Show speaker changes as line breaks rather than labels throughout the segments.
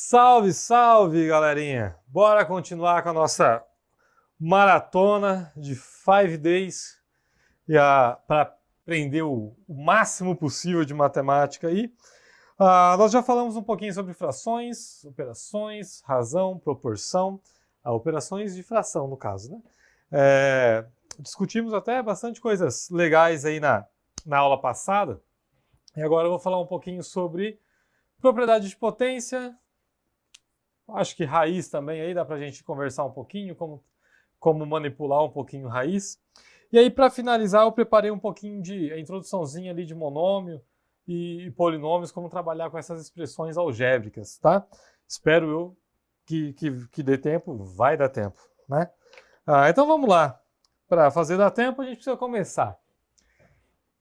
Salve, salve, galerinha! Bora continuar com a nossa maratona de 5 days para aprender o máximo possível de matemática aí. Nós já falamos um pouquinho sobre frações, operações, razão, proporção, operações de fração, no caso, né? Discutimos até bastante coisas legais aí na aula passada. E agora eu vou falar um pouquinho sobre propriedade de potência. Acho que raiz também, aí dá para a gente conversar um pouquinho, como manipular um pouquinho raiz. E aí, para finalizar, eu preparei um pouquinho de a introduçãozinha ali de monômio e polinômios, como trabalhar com essas expressões algébricas, tá? Espero eu que dê tempo, vai dar tempo, né? Então vamos lá. Para fazer dar tempo, a gente precisa começar.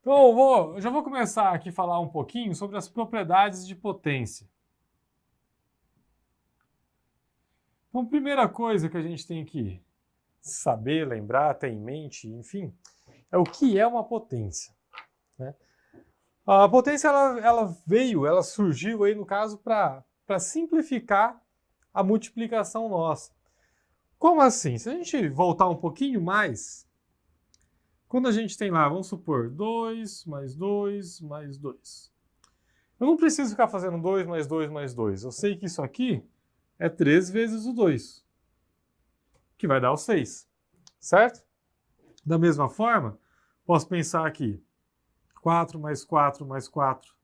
Então eu já vou começar aqui a falar um pouquinho sobre as propriedades de potência. Então, a primeira coisa que a gente tem que saber, lembrar, ter em mente, enfim, é o que é uma potência, né? A potência, ela surgiu aí, no caso, para simplificar a multiplicação nossa. Como assim? Se a gente voltar um pouquinho mais, quando a gente tem lá, vamos supor, 2 mais 2 mais 2. Eu não preciso ficar fazendo 2 mais 2 mais 2. Eu sei que isso aqui é 3 vezes o 2, que vai dar o 6, certo? Da mesma forma, posso pensar aqui, 4 mais 4 mais 4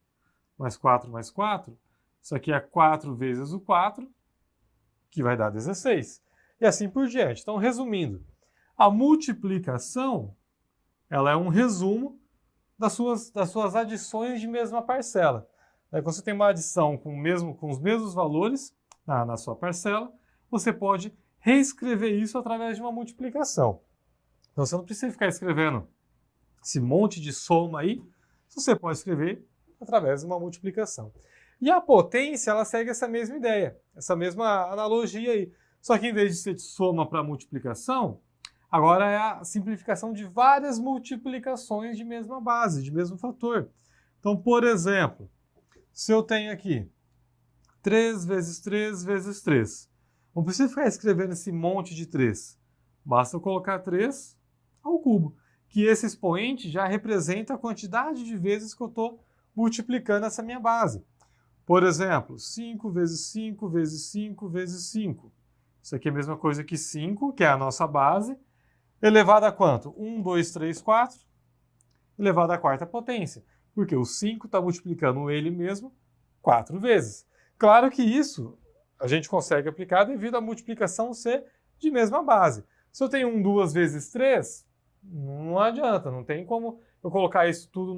mais 4 mais 4, isso aqui é 4 vezes o 4, que vai dar 16. E assim por diante. Então, resumindo, a multiplicação, ela é um resumo das suas adições de mesma parcela. Quando você tem uma adição com os mesmos valores na sua parcela, você pode reescrever isso através de uma multiplicação. Então, você não precisa ficar escrevendo esse monte de soma aí, você pode escrever através de uma multiplicação. E a potência, ela segue essa mesma ideia, essa mesma analogia aí. Só que em vez de ser de soma para multiplicação, agora é a simplificação de várias multiplicações de mesma base, de mesmo fator. Então, por exemplo, se eu tenho aqui 3 vezes 3 vezes 3, não precisa ficar escrevendo esse monte de 3. Basta eu colocar 3 ao cubo, que esse expoente já representa a quantidade de vezes que eu estou multiplicando essa minha base. Por exemplo, 5 vezes 5 vezes 5 vezes 5. Isso aqui é a mesma coisa que 5, que é a nossa base, elevado a quanto? 1, 2, 3, 4, elevado à quarta potência. Porque o 5 está multiplicando ele mesmo 4 vezes. Claro que isso a gente consegue aplicar devido à multiplicação ser de mesma base. Se eu tenho 1 2 vezes 3, não adianta, não tem como eu colocar isso tudo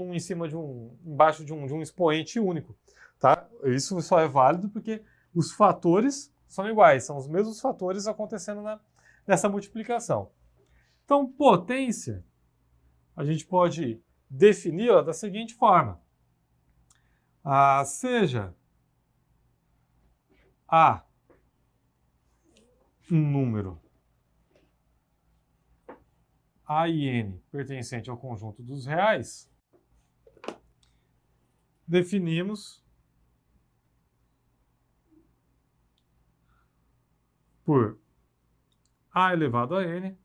embaixo de um expoente único, tá? Isso só é válido porque os fatores são iguais, são os mesmos fatores acontecendo nessa multiplicação. Então, potência, a gente pode defini-la da seguinte forma. Seja A um número A e N pertencente ao conjunto dos reais, definimos por A elevado a N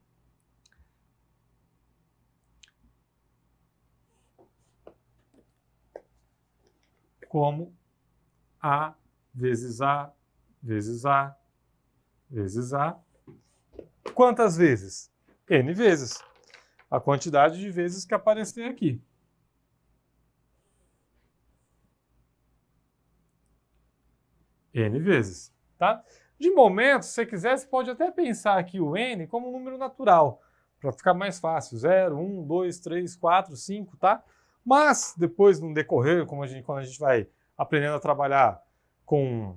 como A vezes A vezes A vezes A. Quantas vezes? N vezes. A quantidade de vezes que aparecer aqui. N vezes, tá? De momento, se você quiser, você pode até pensar aqui o N como um número natural, para ficar mais fácil. 0, 1, 2, 3, 4, 5, tá? Mas, depois, no decorrer, quando a gente vai aprendendo a trabalhar com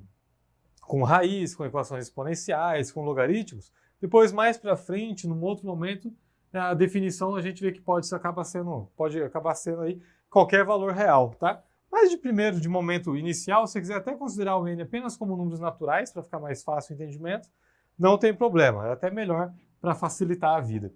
raiz, com equações exponenciais, com logaritmos, depois, mais para frente, num outro momento, a definição a gente vê que pode acabar sendo aí qualquer valor real, tá? Mas de momento inicial, se você quiser até considerar o N apenas como números naturais, para ficar mais fácil o entendimento, não tem problema, é até melhor para facilitar a vida.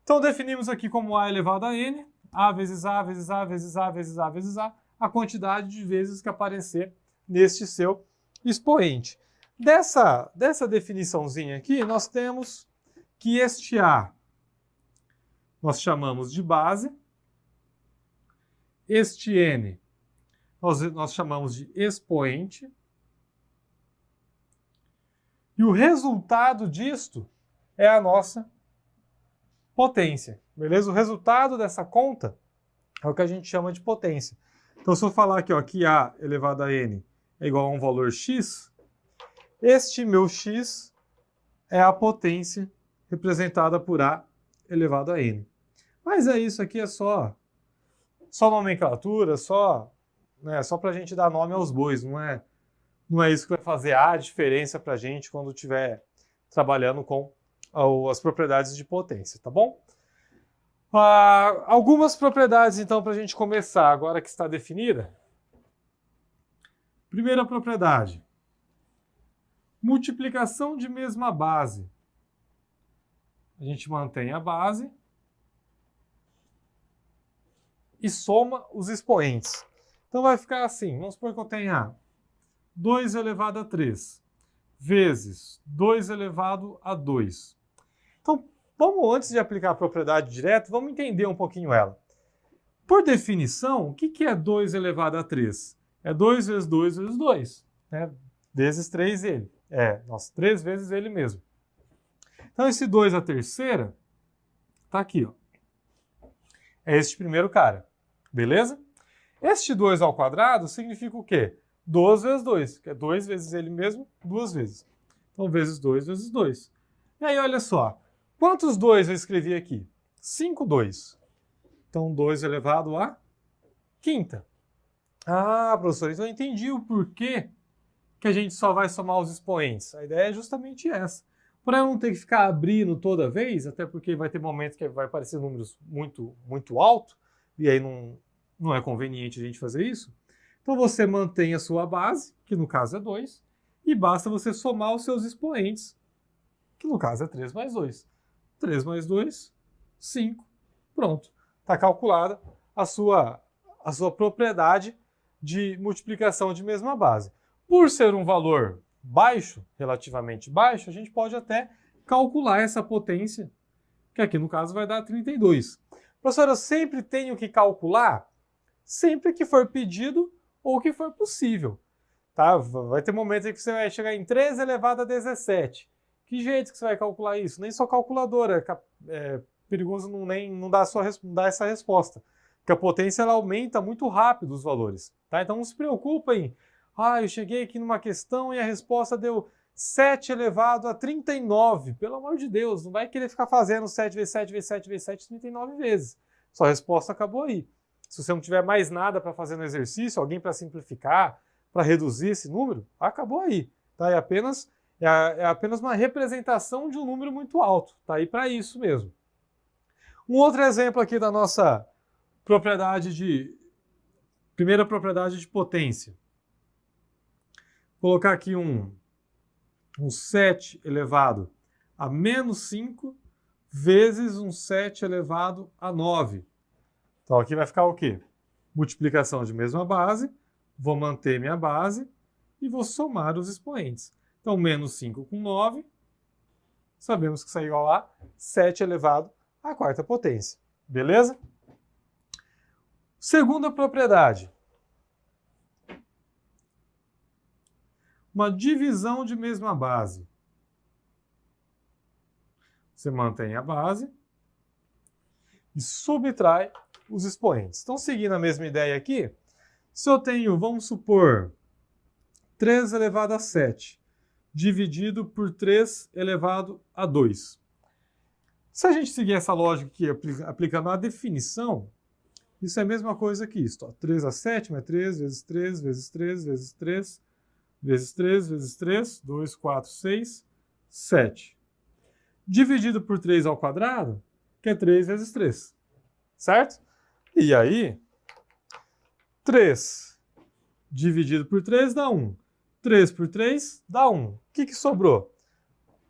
Então, definimos aqui como A elevado a N, A vezes A vezes A vezes A vezes A vezes A, a quantidade de vezes que aparecer neste seu expoente. Dessa definiçãozinha aqui, nós temos que este A nós chamamos de base, este N nós chamamos de expoente, e o resultado disto é a nossa potência, beleza? O resultado dessa conta é o que a gente chama de potência. Então, se eu falar aqui, ó, que A elevado a N é igual a um valor X, este meu X é a potência representada por A elevado a N. Mas isso aqui é só nomenclatura, só para a gente dar nome aos bois, não é isso que vai fazer a diferença para a gente quando estiver trabalhando com as propriedades de potência, tá bom? Algumas propriedades, então, para a gente começar, agora que está definida. Primeira propriedade. Multiplicação de mesma base. A gente mantém a base e soma os expoentes. Então vai ficar assim, vamos supor que eu tenha 2 elevado a 3 vezes 2 elevado a 2. Então, antes de aplicar a propriedade direta, vamos entender um pouquinho ela. Por definição, o que é 2 elevado a 3? É 2 vezes 2 vezes 2, né? Vezes 3 ele. 3 vezes ele mesmo. Então, esse 2 à terceira está aqui, ó. É este primeiro cara, beleza? Este 2 ao quadrado significa o quê? 2 vezes 2, que é 2 vezes ele mesmo, 2 vezes. Então, vezes 2 vezes 2. E aí, olha só. Quantos 2 eu escrevi aqui? 5 2. Então, 2 elevado a quinta. Ah, professor, então eu entendi o porquê que a gente só vai somar os expoentes. A ideia é justamente essa. Para eu não ter que ficar abrindo toda vez, até porque vai ter momentos que vai aparecer números muito, muito altos, e aí não é conveniente a gente fazer isso. Então você mantém a sua base, que no caso é 2, e basta você somar os seus expoentes, que no caso é 3 mais 2. 3 mais 2, 5. Pronto. Está calculada a sua propriedade de multiplicação de mesma base. Por ser um valor baixo, relativamente baixo, a gente pode até calcular essa potência, que aqui no caso vai dar 32. Professor, eu sempre tenho que calcular sempre que for pedido ou que for possível. Tá? Vai ter momentos em que você vai chegar em 3 elevado a 17. Que jeito que você vai calcular isso? Nem só calculadora é perigoso não dar essa resposta. Porque a potência ela aumenta muito rápido os valores. Tá? Então não se preocupem. Eu cheguei aqui numa questão e a resposta deu 7 elevado a 39. Pelo amor de Deus, não vai querer ficar fazendo 7 vezes 7 vezes 7 vezes 7, 39 vezes. Sua resposta acabou aí. Se você não tiver mais nada para fazer no exercício, alguém para simplificar, para reduzir esse número, acabou aí. Tá? É apenas uma representação de um número muito alto. Está aí para isso mesmo. Um outro exemplo aqui da nossa primeira propriedade de potência. Vou colocar aqui um 7 elevado a menos 5 vezes um 7 elevado a 9. Então aqui vai ficar o quê? Multiplicação de mesma base, vou manter minha base e vou somar os expoentes. Então menos 5 com 9, sabemos que isso é igual a 7 elevado à quarta potência. Beleza? Segunda propriedade. Uma divisão de mesma base. Você mantém a base e subtrai os expoentes. Então, seguindo a mesma ideia aqui, se eu tenho, vamos supor, 3 elevado a 7, dividido por 3 elevado a 2. Se a gente seguir essa lógica aqui, aplicando a definição, isso é a mesma coisa que isso. Ó. 3 a 7 é 3 vezes 3 vezes 3 vezes 3 vezes 3 vezes 3, 2, 4, 6, 7. Dividido por 3 ao quadrado, que é 3 vezes 3. Certo? E aí, 3 dividido por 3 dá 1. 3 por 3 dá 1. O que sobrou?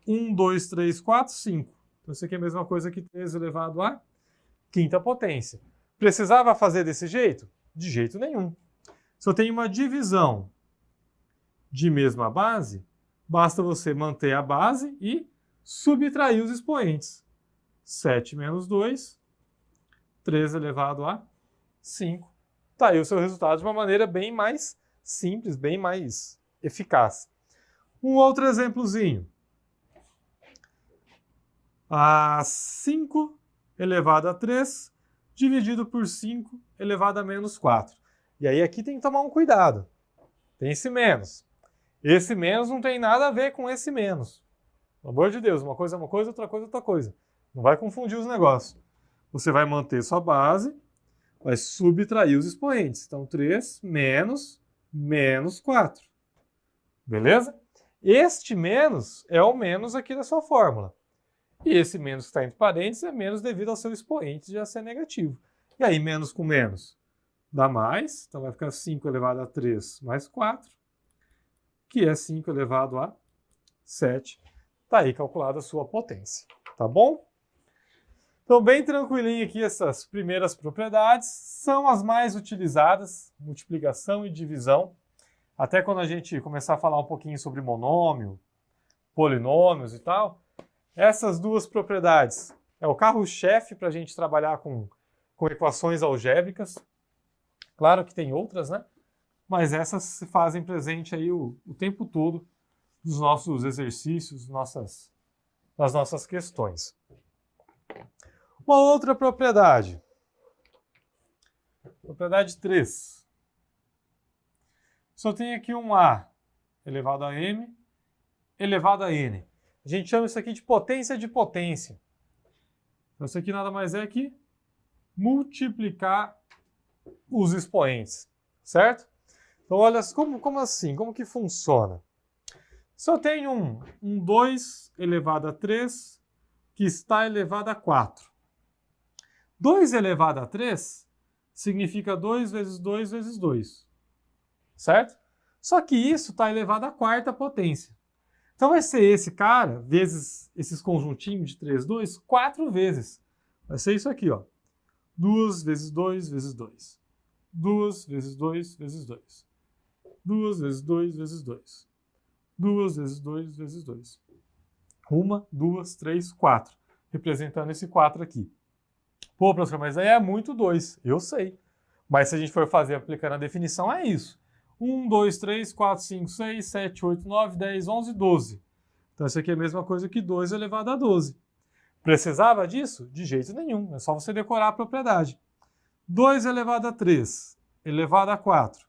1, 2, 3, 4, 5. Então isso aqui é a mesma coisa que 3 elevado à quinta potência. Precisava fazer desse jeito? De jeito nenhum. Se eu tenho uma divisão de mesma base, basta você manter a base e subtrair os expoentes. 7 menos 2, 3 elevado a 5. Tá aí o seu resultado de uma maneira bem mais simples, bem mais eficaz. Um outro exemplozinho. 5 elevado a 3 dividido por 5 elevado a menos 4. E aí aqui tem que tomar um cuidado. Tem esse menos. Esse menos não tem nada a ver com esse menos. Pelo amor de Deus, uma coisa é uma coisa, outra coisa é outra coisa. Não vai confundir os negócios. Você vai manter sua base, vai subtrair os expoentes. Então, 3 menos 4. Beleza? Este menos é o menos aqui da sua fórmula. E esse menos que está entre parênteses é menos devido ao seu expoente já ser negativo. E aí, menos com menos dá mais. Então, vai ficar 5 elevado a 3 mais 4, que é 5 elevado a 7. Está aí calculada a sua potência. Tá bom? Então, bem tranquilinho aqui, essas primeiras propriedades são as mais utilizadas, multiplicação e divisão. Até quando a gente começar a falar um pouquinho sobre monômio, polinômios e tal, essas duas propriedades é o carro-chefe para a gente trabalhar com equações algébricas. Claro que tem outras, né? Mas essas se fazem presente aí o tempo todo nos nossos exercícios, nas nossas questões. Uma outra propriedade. Propriedade 3. Só tem aqui um A elevado a M elevado a N. A gente chama isso aqui de potência de potência. Então, isso aqui nada mais é que multiplicar os expoentes, certo? Então, olha, como assim? Como que funciona? Se eu tenho um 2 elevado a 3 que está elevado a 4. 2 elevado a 3 significa 2 vezes 2 vezes 2, certo? Só que isso está elevado à quarta potência. Então vai ser esse cara, vezes esses conjuntinhos de 3, 2, 4 vezes. Vai ser isso aqui, ó. 2 vezes 2 vezes 2. 2 vezes 2 vezes 2. 2 vezes 2 vezes 2. 2 vezes 2 vezes 2. 1, 2, 3, 4. Representando esse 4 aqui. Pô, professor, mas aí é muito 2. Eu sei. Mas se a gente for fazer aplicando a definição, é isso. 1, 2, 3, 4, 5, 6, 7, 8, 9, 10, 11, 12. Então isso aqui é a mesma coisa que 2 elevado a 12. Precisava disso? De jeito nenhum. É só você decorar a propriedade. 2 elevado a 3 elevado a 4.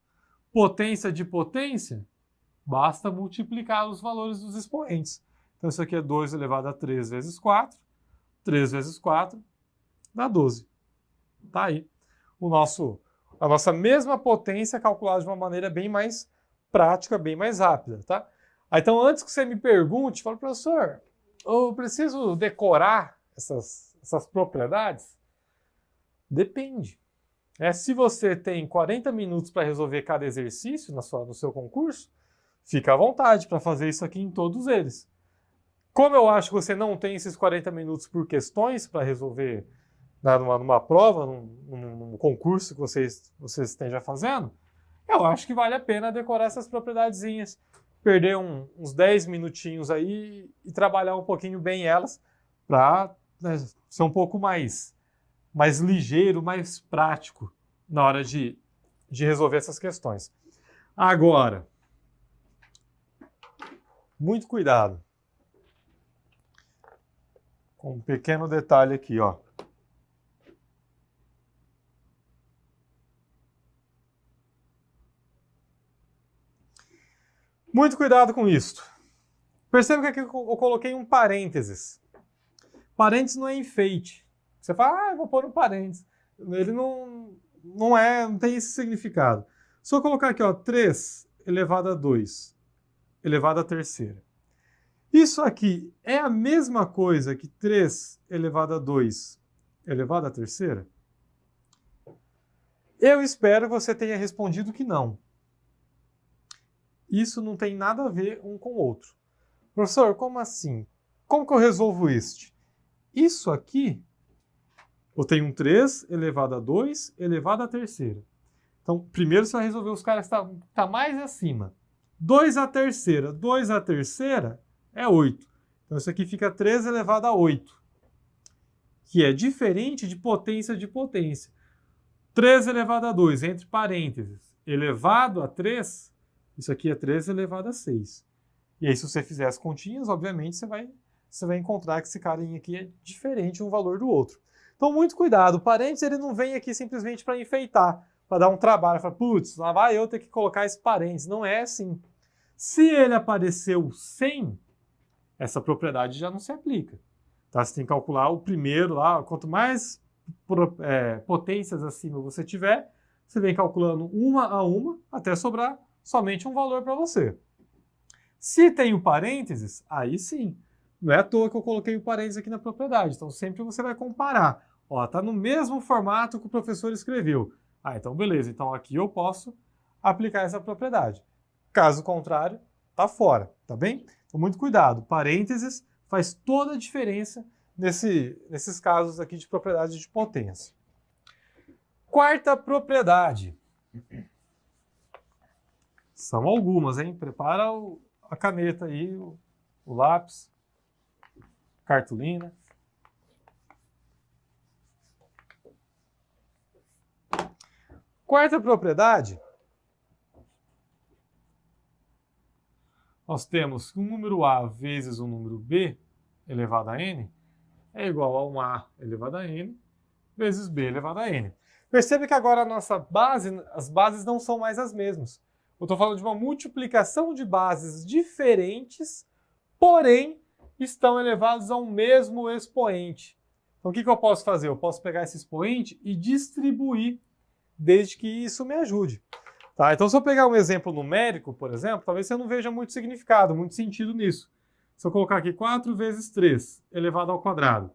Potência de potência? Basta multiplicar os valores dos expoentes. Então isso aqui é 2 elevado a 3 vezes 4. 3 vezes 4 dá 12. Tá aí. A nossa mesma potência calculada de uma maneira bem mais prática, bem mais rápida, tá? Então, antes que você me pergunte, fala, professor, eu preciso decorar essas propriedades? Depende. Se você tem 40 minutos para resolver cada exercício no seu concurso, fica à vontade para fazer isso aqui em todos eles. Como eu acho que você não tem esses 40 minutos por questões para resolver numa prova, num concurso que vocês estejam fazendo, eu acho que vale a pena decorar essas propriedadezinhas, perder uns 10 minutinhos aí e trabalhar um pouquinho bem elas para ser um pouco mais ligeiro, mais prático na hora de resolver essas questões. Agora, muito cuidado com um pequeno detalhe aqui, ó. Muito cuidado com isso. Perceba que aqui eu coloquei um parênteses. Parênteses não é enfeite. Você fala, eu vou pôr um parênteses. Ele não tem esse significado. Se eu colocar aqui, ó, 3 elevado a 2 elevado à terceira. Isso aqui é a mesma coisa que 3 elevado a 2 elevado à terceira? Eu espero que você tenha respondido que não. Isso não tem nada a ver um com o outro. Professor, como assim? Como que eu resolvo isso? Isso aqui, eu tenho um 3 elevado a 2 elevado à terceira. Então, primeiro você vai resolver os caras que estão mais acima. 2 à terceira. 2 à terceira é 8. Então, isso aqui fica 3 elevado a 8, que é diferente de potência de potência. 3 elevado a 2, entre parênteses, elevado a 3, isso aqui é 3 elevado a 6. E aí, se você fizer as continhas, obviamente, você vai encontrar que esse carinha aqui é diferente um valor do outro. Então, muito cuidado. O parênteses ele não vem aqui simplesmente para enfeitar, para dar um trabalho. Fala, putz, lá vai eu ter que colocar esse parênteses. Não é assim. Se ele apareceu sem, essa propriedade já não se aplica. Tá? Você tem que calcular o primeiro lá. Quanto mais potências acima você tiver, você vem calculando uma a uma até sobrar somente um valor para você. Se tem o parênteses, aí sim. Não é à toa que eu coloquei o parênteses aqui na propriedade. Então, sempre você vai comparar. Ó, tá no mesmo formato que o professor escreveu. Ah, então beleza. Então, aqui eu posso aplicar essa propriedade. Caso contrário, tá fora, tá bem? Então, muito cuidado. Parênteses faz toda a diferença nesses casos aqui de propriedade de potência. Quarta propriedade. São algumas, hein? Prepara a caneta aí, o lápis. Cartolina. Quarta propriedade, nós temos que um número A vezes um número B elevado a N é igual a um A elevado a N vezes B elevado a N. Percebe que agora a nossa base, as bases não são mais as mesmas. Eu estou falando de uma multiplicação de bases diferentes, porém estão elevados a um mesmo expoente. Então, o que eu posso fazer? Eu posso pegar esse expoente e distribuir, desde que isso me ajude. Tá? Então, se eu pegar um exemplo numérico, por exemplo, talvez você não veja muito significado, muito sentido nisso. Se eu colocar aqui 4 vezes 3 elevado ao quadrado.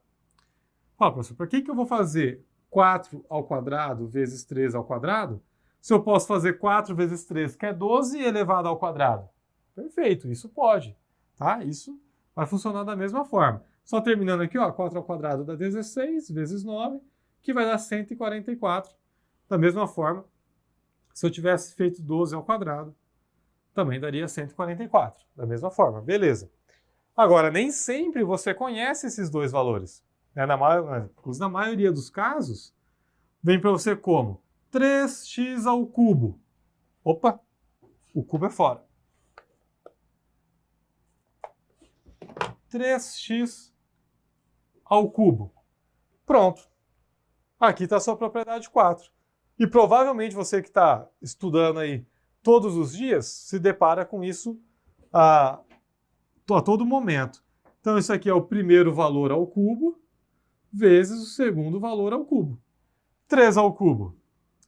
Fala, professor, por que eu vou fazer 4 ao quadrado vezes 3 ao quadrado, se eu posso fazer 4 vezes 3, que é 12, elevado ao quadrado? Perfeito, isso pode. Tá? Isso vai funcionar da mesma forma. Só terminando aqui, ó, 4 ao quadrado dá 16 vezes 9, que vai dar 144. Da mesma forma, se eu tivesse feito 12 ao quadrado, também daria 144. Da mesma forma, beleza. Agora, nem sempre você conhece esses dois valores. Né? Na maioria dos casos, vem para você como 3x ao cubo. Opa, o cubo é fora. 3x ao cubo. Pronto. Aqui está a sua propriedade 4. E provavelmente você que está estudando aí todos os dias se depara com isso a todo momento. Então isso aqui é o primeiro valor ao cubo vezes o segundo valor ao cubo. 3 ao cubo,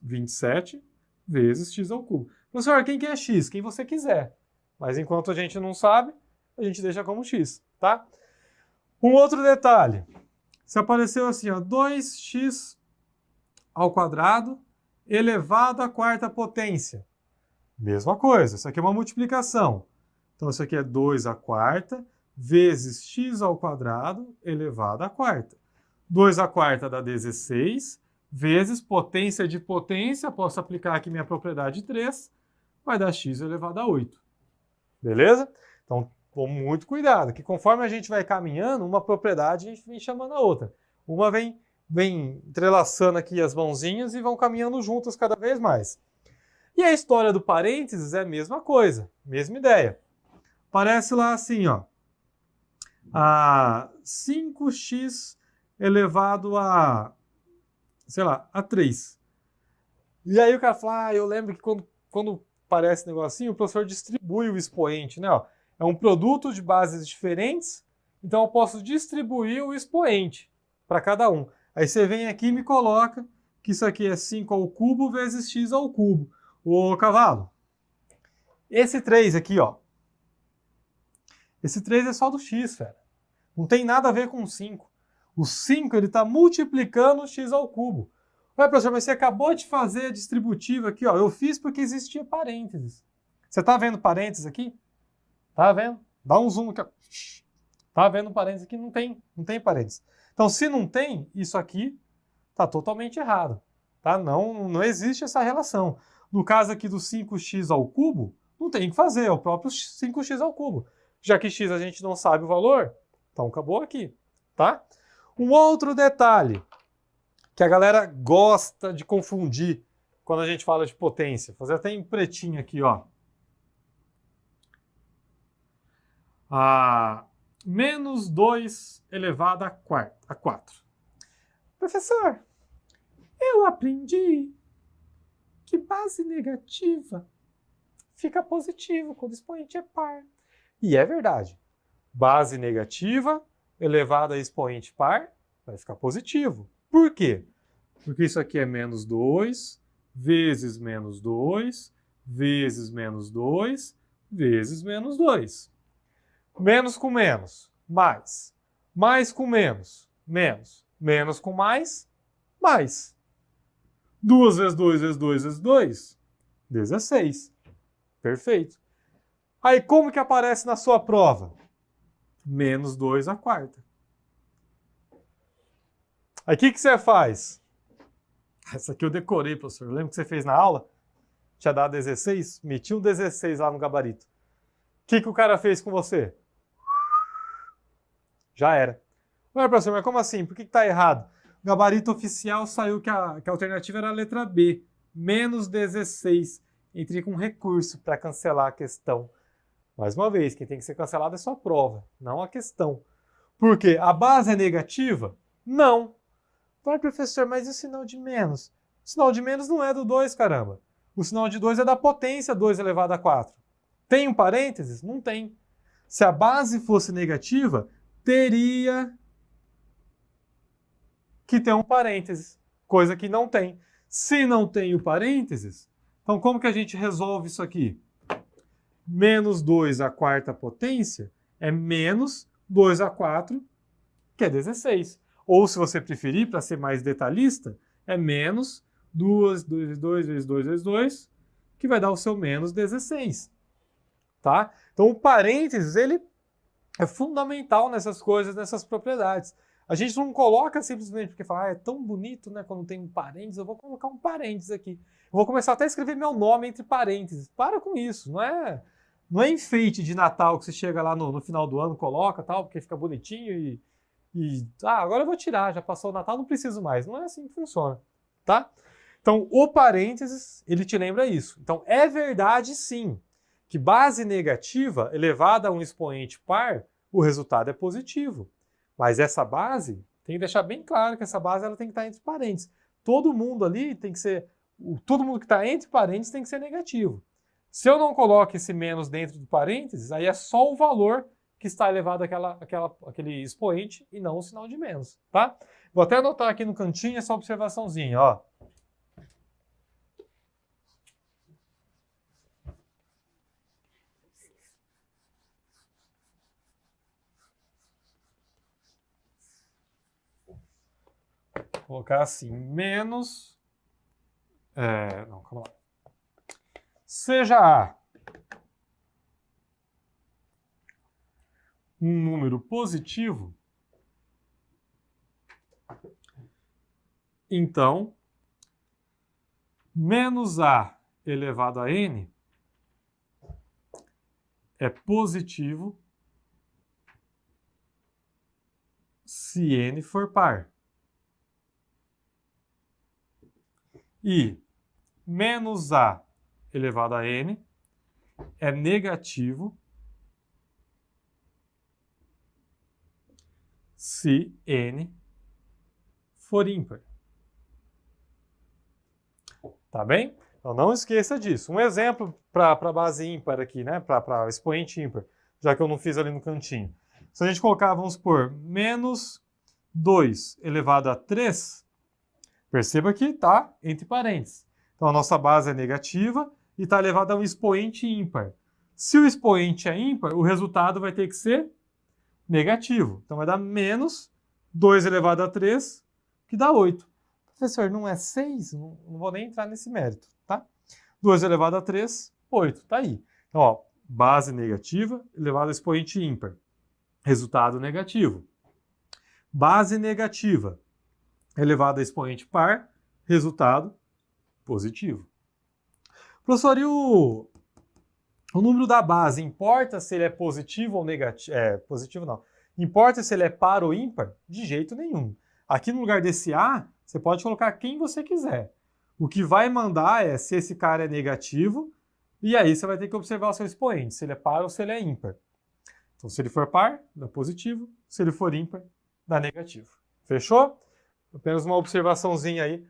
27 vezes x ao cubo. Professor, quem que é x? Quem você quiser. Mas enquanto a gente não sabe, a gente deixa como x, tá? Um outro detalhe. Se apareceu assim, ó, 2x ao quadrado elevado à quarta potência. Mesma coisa, isso aqui é uma multiplicação. Então, isso aqui é 2 à quarta vezes x ao quadrado elevado à quarta. 2 à quarta dá 16, vezes potência de potência, posso aplicar aqui minha propriedade 3, vai dar x elevado a 8. Beleza? Então, com muito cuidado, que conforme a gente vai caminhando, uma propriedade a gente vem chamando a outra. Uma vem entrelaçando aqui as mãozinhas e vão caminhando juntas cada vez mais. E a história do parênteses é a mesma coisa, mesma ideia. Parece lá assim, ó, a 5x elevado a, sei lá, a 3. E aí o cara fala, eu lembro que quando parece negocinho, o professor distribui o expoente, né? Ó, é um produto de bases diferentes, então eu posso distribuir o expoente para cada um. Aí você vem aqui e me coloca que isso aqui é 5 ao cubo vezes x ao cubo. Ô, cavalo, esse 3 aqui, ó, esse 3 é só do x, velho. Não tem nada a ver com o 5. O 5 ele está multiplicando o x ao cubo. Ué, professor, mas você acabou de fazer a distributiva aqui, ó. Eu fiz porque existia parênteses. Você está vendo parênteses aqui? Tá vendo? Dá um zoom aqui. Tá vendo parênteses aqui? Não tem parênteses. Então, se não tem, isso aqui está totalmente errado. Tá? Não existe essa relação. No caso aqui do 5x ao cubo, Não tem o que fazer, é o próprio 5x ao cubo. Já que x a gente não sabe o valor, então acabou aqui, tá? Um outro detalhe que a galera gosta de confundir quando a gente fala de potência. Vou fazer até em pretinho aqui, ó. Menos 2 elevado a 4. Professor, eu aprendi que base negativa fica positivo quando o expoente é par. E é verdade. Base negativa elevada a expoente par vai ficar positivo. Por quê? Porque isso aqui é menos 2 vezes menos 2 vezes menos 2 vezes menos 2. Menos com menos, mais. Mais com menos, menos. Menos com mais, mais. 2 vezes 2 vezes 2 vezes 2, 16. Perfeito. Aí como que aparece na sua prova? Menos 2 a quarta. Aí o que você faz? Essa aqui eu decorei, professor. Lembra que você fez na aula? Tinha dado 16? Meti um 16 lá no gabarito. O que o cara fez com você? Já era. Ué, professor, mas como assim? Por que está errado? O gabarito oficial saiu que a alternativa era a letra B. Menos 16. Entrei com recurso para cancelar a questão. Mais uma vez, quem tem que ser cancelado é só a prova, não a questão. Por quê? A base é negativa? Não. Vai, professor, mas e o sinal de menos? O sinal de menos não é do 2, caramba. O sinal de 2 é da potência 2 elevado a 4. Tem um parênteses? Não tem. Se a base fosse negativa, teria que ter um parênteses, coisa que não tem. Se não tem o parênteses, então como que a gente resolve isso aqui? Menos 2 à quarta potência é menos 2 a 4, que é 16. Ou, se você preferir, para ser mais detalhista, é menos 2 vezes 2 vezes 2 vezes 2, que vai dar o seu menos 16. Tá? Então, o parênteses, ele é fundamental nessas coisas, nessas propriedades. A gente não coloca simplesmente porque fala, é tão bonito, né, quando tem um parênteses, eu vou colocar um parênteses aqui. Eu vou começar até a escrever meu nome entre parênteses. Para com isso, não é enfeite de Natal que você chega lá no final do ano, coloca tal, porque fica bonitinho agora eu vou tirar, já passou o Natal, não preciso mais. Não é assim que funciona, tá? Então, o parênteses, ele te lembra isso. Então, é verdade sim, que base negativa elevada a um expoente par, o resultado é positivo. Mas essa base, tem que deixar bem claro que essa base ela tem que estar entre parênteses. Todo mundo ali tem que ser, todo mundo que está entre parênteses tem que ser negativo. Se eu não coloco esse menos dentro do parênteses, aí é só o valor que está elevado àquele expoente e não o sinal de menos, tá? Vou até anotar aqui no cantinho essa observaçãozinha, ó. Vou colocar assim, menos... não, calma lá. Seja A um número positivo, então, menos A elevado a N é positivo se N for par. E menos A elevado a N é negativo se N for ímpar. Tá bem? Então não esqueça disso. Um exemplo para a base ímpar aqui, né? Para expoente ímpar, já que eu não fiz ali no cantinho. Se a gente colocar, vamos supor, menos 2 elevado a 3, perceba que está entre parênteses. Então a nossa base é negativa e está elevada a um expoente ímpar. Se o expoente é ímpar, o resultado vai ter que ser negativo. Então vai dar menos 2 elevado a 3, que dá 8. Professor, não é 6? Não vou nem entrar nesse mérito, tá? 2 elevado a 3, 8. Tá aí. Então, ó, base negativa elevado a expoente ímpar. Resultado negativo. Base negativa elevado a expoente par. Resultado positivo. Professor, e o O número da base importa se ele é positivo ou negativo? Positivo não. Importa se ele é par ou ímpar? De jeito nenhum. Aqui no lugar desse A, você pode colocar quem você quiser. O que vai mandar é se esse cara é negativo, e aí você vai ter que observar o seu expoente, se ele é par ou se ele é ímpar. Então, se ele for par, dá positivo. Se ele for ímpar, dá negativo. Fechou? Apenas uma observaçãozinha aí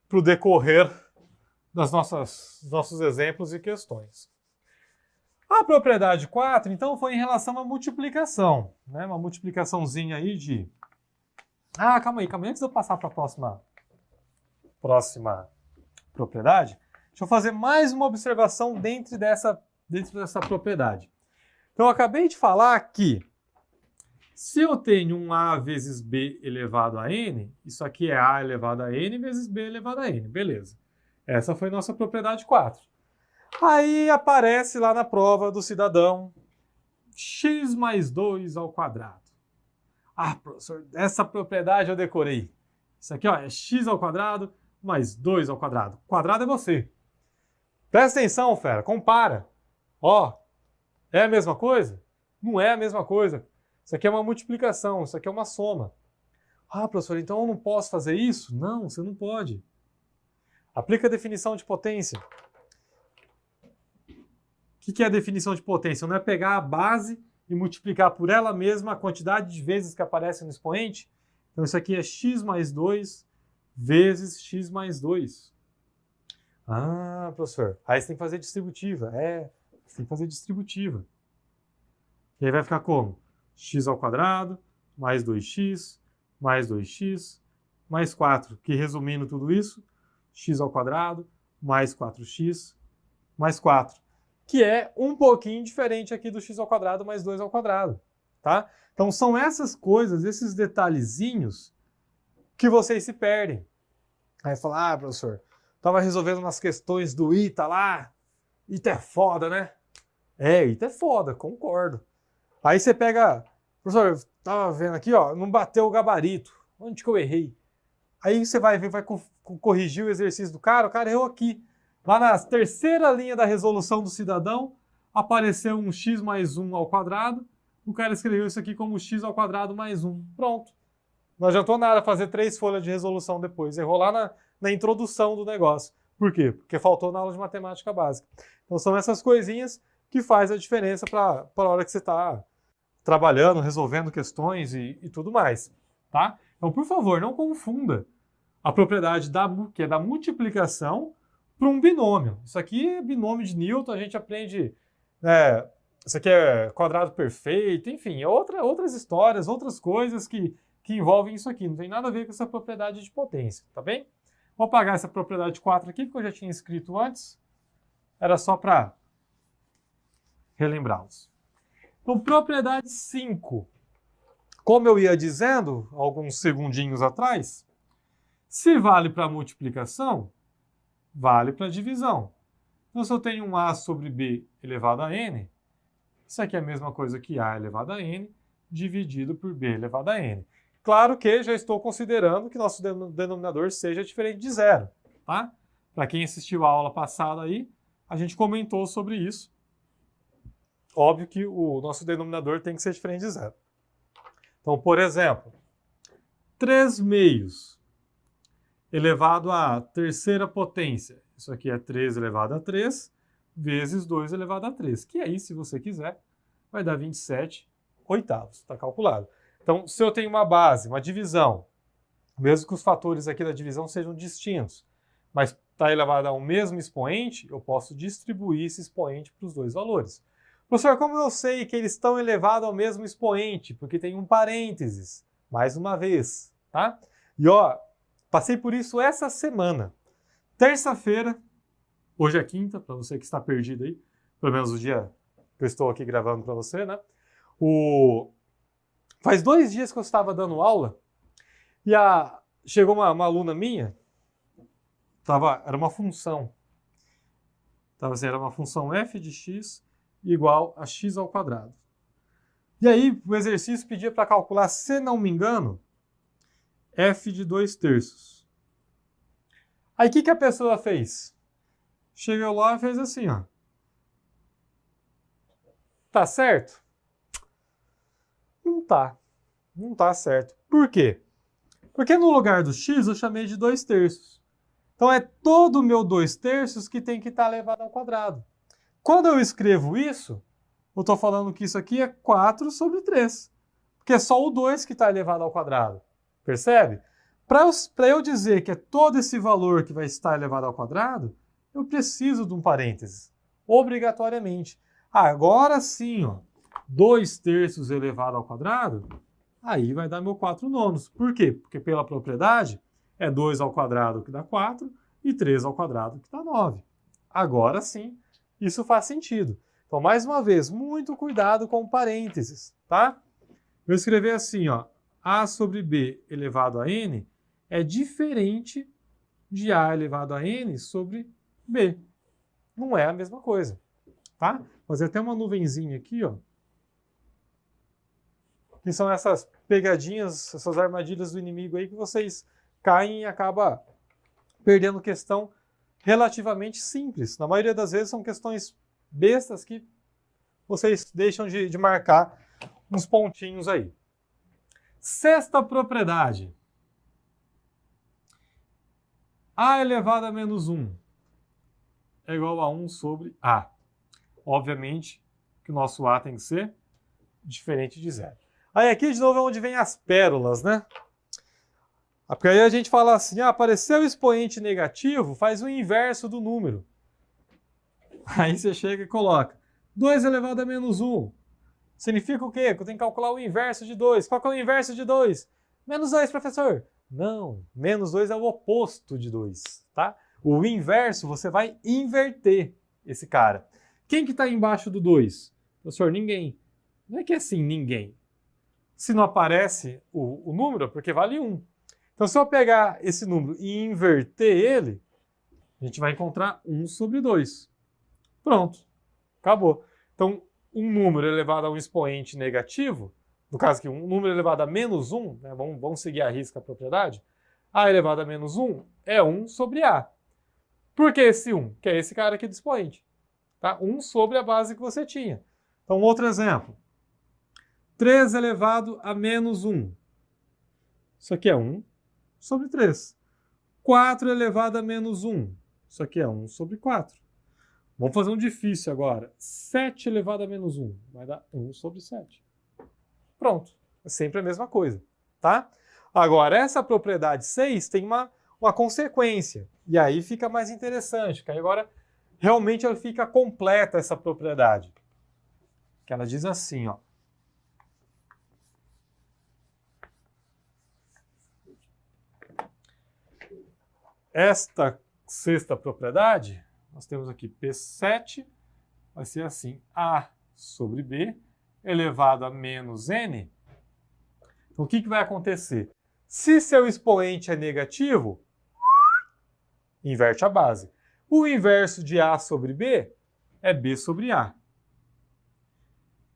para o decorrer dos nossos exemplos e questões. A propriedade 4, então, foi em relação à multiplicação. Né? Uma multiplicaçãozinha aí de... calma aí. Antes de eu passar para a próxima propriedade, deixa eu fazer mais uma observação dentro dessa propriedade. Então, eu acabei de falar que se eu tenho um A vezes B elevado a N, isso aqui é A elevado a N vezes B elevado a N. Beleza. Essa foi nossa propriedade 4. Aí aparece lá na prova do cidadão x mais 2 ao quadrado. Professor, essa propriedade eu decorei. Isso aqui é x ao quadrado mais 2 ao quadrado. Quadrado é você. Presta atenção, fera. Compara. É a mesma coisa? Não é a mesma coisa. Isso aqui é uma multiplicação, isso aqui é uma soma. Professor, então eu não posso fazer isso? Não, você não pode. Aplica a definição de potência. O que é a definição de potência? Não é pegar a base e multiplicar por ela mesma a quantidade de vezes que aparece no expoente? Então isso aqui é x mais 2 vezes x mais 2. Professor, aí você tem que fazer distributiva. Você tem que fazer distributiva. E aí vai ficar como? X ao quadrado, mais 2x, mais 2x, mais 4. Que resumindo tudo isso, x ao quadrado, mais 4x, mais 4. Que é um pouquinho diferente aqui do x ao quadrado mais 2 ao quadrado. Tá? Então são essas coisas, esses detalhezinhos que vocês se perdem. Aí fala, professor, estava resolvendo umas questões do ITA lá. ITA é foda, né? ITA é foda, concordo. Aí você pega, professor, eu tava vendo aqui, não bateu o gabarito. Onde que eu errei? Aí você vai corrigir o exercício do cara, o cara errou aqui. Lá na terceira linha da resolução do cidadão, apareceu um x mais 1 ao quadrado. O cara escreveu isso aqui como x ao quadrado mais 1. Pronto. Não adiantou nada fazer 3 folhas de resolução depois. Errou lá na introdução do negócio. Por quê? Porque faltou na aula de matemática básica. Então são essas coisinhas que faz a diferença para a hora que você está trabalhando, resolvendo questões e tudo mais. Tá? Então, por favor, não confunda a propriedade que é da multiplicação para um binômio. Isso aqui é binômio de Newton, a gente aprende... isso aqui é quadrado perfeito, enfim, outras histórias, outras coisas que envolvem isso aqui. Não tem nada a ver com essa propriedade de potência, tá bem? Vou apagar essa propriedade 4 aqui, porque eu já tinha escrito antes. Era só para relembrá-los. Então, propriedade 5. Como eu ia dizendo, alguns segundinhos atrás, se vale para multiplicação, vale para divisão. Então, se eu tenho um A sobre B elevado a N, isso aqui é a mesma coisa que A elevado a N, dividido por B elevado a N. Claro que já estou considerando que nosso denominador seja diferente de zero. Tá? Para quem assistiu a aula passada aí, a gente comentou sobre isso. Óbvio que o nosso denominador tem que ser diferente de zero. Então, por exemplo, 3 meios elevado à terceira potência. Isso aqui é 3 elevado a 3 vezes 2 elevado a 3. Que aí, se você quiser, vai dar 27 oitavos. Está calculado. Então, se eu tenho uma base, uma divisão, mesmo que os fatores aqui da divisão sejam distintos, mas está elevado a um mesmo expoente, eu posso distribuir esse expoente para os dois valores. Professor, como eu sei que eles estão elevados ao mesmo expoente? Porque tem um parênteses, mais uma vez, tá? E passei por isso essa semana. Terça-feira, hoje é quinta, para você que está perdido aí, pelo menos o dia que eu estou aqui gravando para você, né? Faz 2 dias que eu estava dando aula e chegou uma aluna minha, era uma função. Era uma função f de x igual a x ao quadrado. E aí o exercício pedia para calcular, se não me engano, f de 2/3. Aí o que a pessoa fez? Chegou lá e fez assim, Tá certo? Não tá. Não tá certo. Por quê? Porque no lugar do x eu chamei de 2/3. Então é todo o meu 2/3 que tem que estar elevado ao quadrado. Quando eu escrevo isso, eu estou falando que isso aqui é 4/3. Porque é só o 2 que está elevado ao quadrado. Percebe? Para eu dizer que é todo esse valor que vai estar elevado ao quadrado, eu preciso de um parênteses. Obrigatoriamente. Agora sim, ó, 2/3 elevado ao quadrado, aí vai dar meu 4/9. Por quê? Porque pela propriedade é 2 ao quadrado que dá 4 e 3 ao quadrado que dá 9. Agora sim, isso faz sentido. Então, mais uma vez, muito cuidado com parênteses, tá? Eu escrever assim, ó, a sobre b elevado a n é diferente de a elevado a n sobre b. Não é a mesma coisa, tá? Fazer até uma nuvenzinha aqui, ó, que são essas pegadinhas, essas armadilhas do inimigo aí que vocês caem e acabam perdendo questão relativamente simples. Na maioria das vezes são questões bestas que vocês deixam de marcar uns pontinhos aí. Sexta propriedade. A elevado a menos 1 é igual a 1 sobre A. Obviamente que o nosso A tem que ser diferente de zero. Aí aqui de novo é onde vem as pérolas, né? Porque aí a gente fala assim, apareceu o expoente negativo, faz o inverso do número. Aí você chega e coloca 2 elevado a menos 1. Significa o quê? Que eu tenho que calcular o inverso de 2. Qual que é o inverso de 2? Menos 2, professor. Não, menos 2 é o oposto de 2, tá? O inverso, você vai inverter esse cara. Quem que está embaixo do 2? Professor, ninguém. Não é que é assim, ninguém. Se não aparece o número, é porque vale 1. Então, se eu pegar esse número e inverter ele, a gente vai encontrar 1 sobre 2. Pronto, acabou. Então, um número elevado a um expoente negativo, no caso aqui, um número elevado a menos 1, né, vamos seguir a risca a propriedade, A elevado a menos 1 é 1 sobre A. Por que esse 1? Que é esse cara aqui do expoente. Tá? 1 sobre a base que você tinha. Então, outro exemplo. 3 elevado a menos 1. Isso aqui é 1 sobre 3. 4 elevado a menos 1. Isso aqui é 1 sobre 4. Vamos fazer um difícil agora. 7 elevado a menos 1 vai dar 1 sobre 7. Pronto. É sempre a mesma coisa. Tá? Agora, essa propriedade 6 tem uma consequência. E aí fica mais interessante. Porque aí agora realmente ela fica completa essa propriedade. Que ela diz assim, ó. Esta sexta propriedade, nós temos aqui P7, vai ser assim, A sobre B elevado a menos N. Então, o que vai acontecer? Se seu expoente é negativo, inverte a base. O inverso de A sobre B é B sobre A.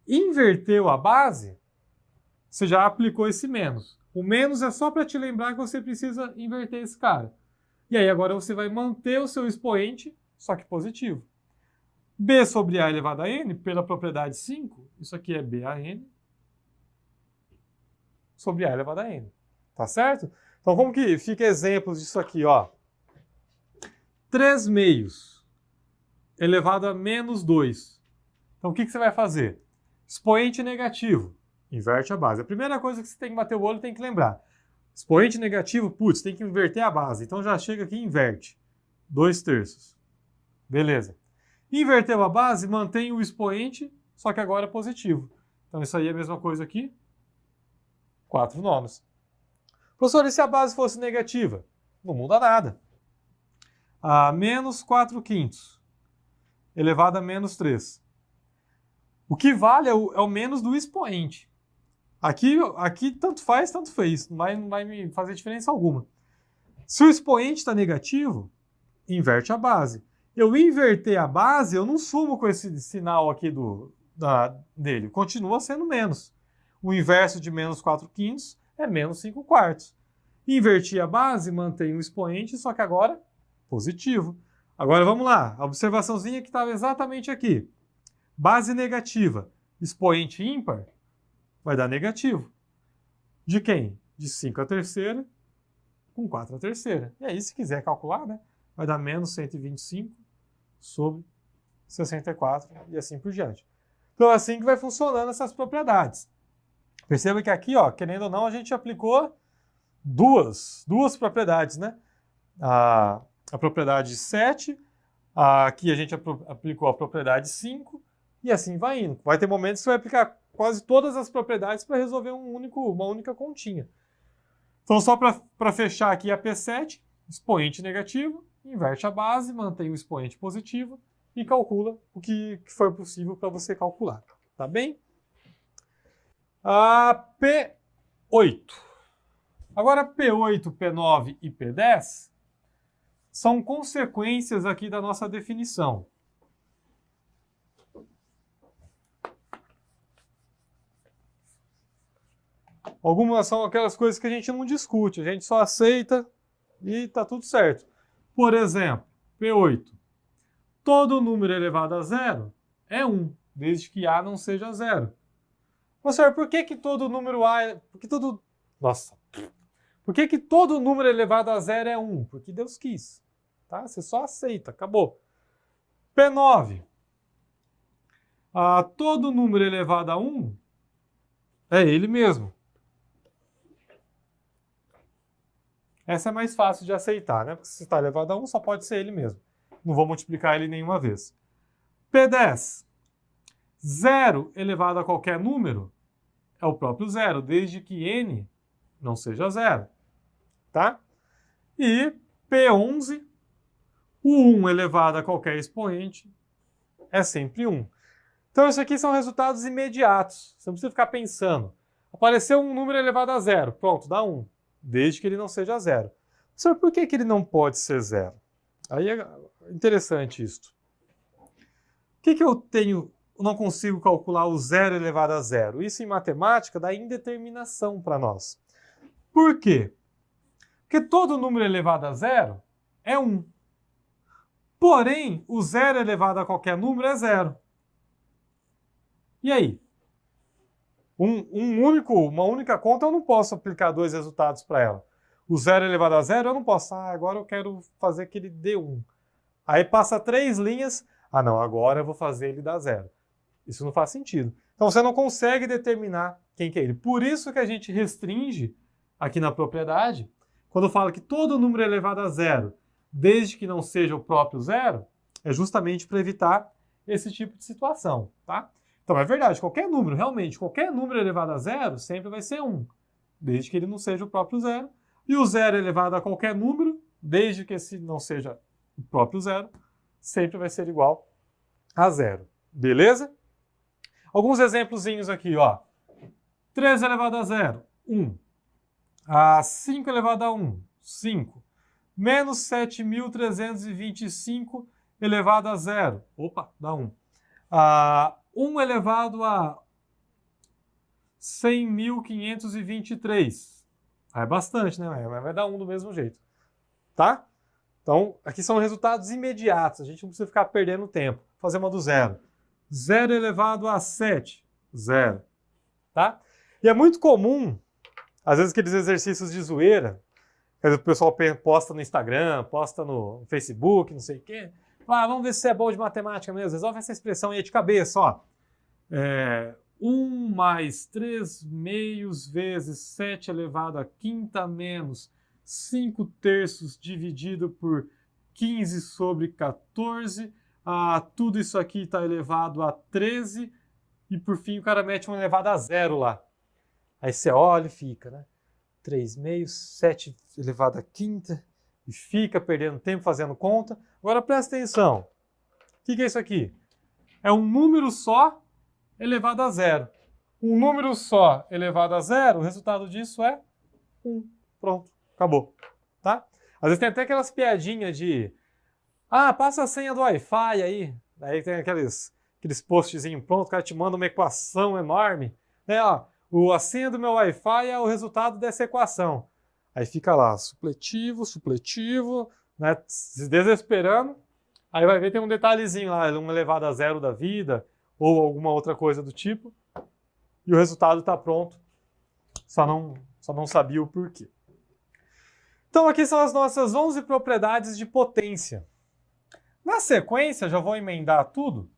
Inverteu a base, você já aplicou esse menos. O menos é só para te lembrar que você precisa inverter esse cara. E aí agora você vai manter o seu expoente, só que positivo. B sobre A elevado a N, pela propriedade 5, isso aqui é BAN sobre A elevado a N. Tá certo? Então como que fica exemplos disso aqui, ó? 3 meios elevado a menos 2. Então o que você vai fazer? Expoente negativo, inverte a base. A primeira coisa que você tem que bater o olho, tem que lembrar. Expoente negativo, putz, tem que inverter a base. Então já chega aqui e inverte. 2/3. Beleza. Inverteu a base, mantém o expoente, só que agora é positivo. Então isso aí é a mesma coisa aqui. 4/9. Professor, e se a base fosse negativa? Não muda nada. A menos 4/5 elevado a menos 3. O que vale é o menos do expoente. Aqui tanto faz, tanto fez. Não vai me fazer diferença alguma. Se o expoente está negativo, inverte a base. Eu inverter a base, eu não sumo com esse sinal aqui dele. Continua sendo menos. O inverso de menos 4/5 é menos 5/4. Inverti a base, mantém o expoente, só que agora positivo. Agora vamos lá. A observaçãozinha que estava exatamente aqui. Base negativa. expoente ímpar, vai dar negativo. De quem? De 5 à terceira com 4 à terceira. E aí, se quiser calcular, né, vai dar menos 125 sobre 64 e assim por diante. Então, é assim que vai funcionando essas propriedades. Perceba que aqui, ó, querendo ou não, a gente aplicou duas propriedades, né? A propriedade 7, aqui a gente aplicou a propriedade 5, e assim vai indo. Vai ter momentos que você vai aplicar quase todas as propriedades para resolver uma única continha. Então, só para fechar aqui a P7, expoente negativo, inverte a base, mantém o expoente positivo e calcula o que for possível para você calcular. Tá bem? A P8. Agora, P8, P9 e P10 são consequências aqui da nossa definição. Algumas são aquelas coisas que a gente não discute, a gente só aceita e está tudo certo. Por exemplo, P8. Todo número elevado a zero é 1, desde que A não seja zero. Professor, por que todo número A... Por que todo número elevado a zero é 1? Porque Deus quis. Tá? Você só aceita, acabou. P9. Todo número elevado a 1 é ele mesmo. Essa é mais fácil de aceitar, né? Porque se está elevado a 1, só pode ser ele mesmo. Não vou multiplicar ele nenhuma vez. P10. 0 elevado a qualquer número é o próprio zero, desde que n não seja zero. Tá? E P11. O 1 elevado a qualquer expoente é sempre 1. Então, isso aqui são resultados imediatos. Você não precisa ficar pensando. Apareceu um número elevado a zero. Pronto, dá 1. Desde que ele não seja zero. Professor, por que ele não pode ser zero? Aí é interessante isso. O que eu não consigo calcular o zero elevado a zero? Isso em matemática dá indeterminação para nós. Por quê? Porque todo número elevado a zero é 1. Porém, o zero elevado a qualquer número é zero. E aí? Uma única conta eu não posso aplicar dois resultados para ela. O zero elevado a zero eu não posso. Agora eu quero fazer que ele dê 1. Aí passa 3 linhas. Não, agora eu vou fazer ele dar zero. Isso não faz sentido. Então você não consegue determinar quem que é ele. Por isso que a gente restringe aqui na propriedade, quando fala que todo número é elevado a zero, desde que não seja o próprio zero, é justamente para evitar esse tipo de situação, tá? Então é verdade, qualquer número, realmente, qualquer número elevado a zero sempre vai ser 1, desde que ele não seja o próprio zero. E o zero elevado a qualquer número, desde que esse não seja o próprio zero, sempre vai ser igual a zero. Beleza? Alguns exemplozinhos aqui, ó. 3 elevado a zero, 1. 5 elevado a 1, 5. Menos 7.325 elevado a zero. Opa, dá 1. 1 elevado a 100.523. É bastante, né? Mas vai dar 1 do mesmo jeito. Tá? Então, aqui são resultados imediatos. A gente não precisa ficar perdendo tempo. Vou fazer uma do zero. 0 elevado a 7. 0. Tá? E é muito comum, às vezes, aqueles exercícios de zoeira, que o pessoal posta no Instagram, posta no Facebook, não sei o quê. Vamos ver se você é bom de matemática mesmo. Resolve essa expressão aí de cabeça, ó. 1 mais 3 meios vezes 7 elevado a quinta menos 5 terços dividido por 15 sobre 14. Tudo isso aqui está elevado a 13. E por fim o cara mete um elevado a zero lá. Aí você olha e fica, né? 3 meios, 7 elevado a quinta. E fica perdendo tempo fazendo conta. Agora presta atenção. O que é isso aqui? É um número só elevado a zero. Um número só elevado a zero, o resultado disso é 1. Pronto, acabou. Tá? Às vezes tem até aquelas piadinhas de passa a senha do Wi-Fi aí. Aí tem aqueles postzinhos prontos, o cara te manda uma equação enorme. A senha do meu Wi-Fi é o resultado dessa equação. Aí fica lá, supletivo, né, se desesperando. Aí vai ver, tem um detalhezinho lá, 1 elevado a zero da vida, ou alguma outra coisa do tipo, e o resultado está pronto, só não sabia o porquê. Então aqui são as nossas 11 propriedades de potência. Na sequência, já vou emendar tudo,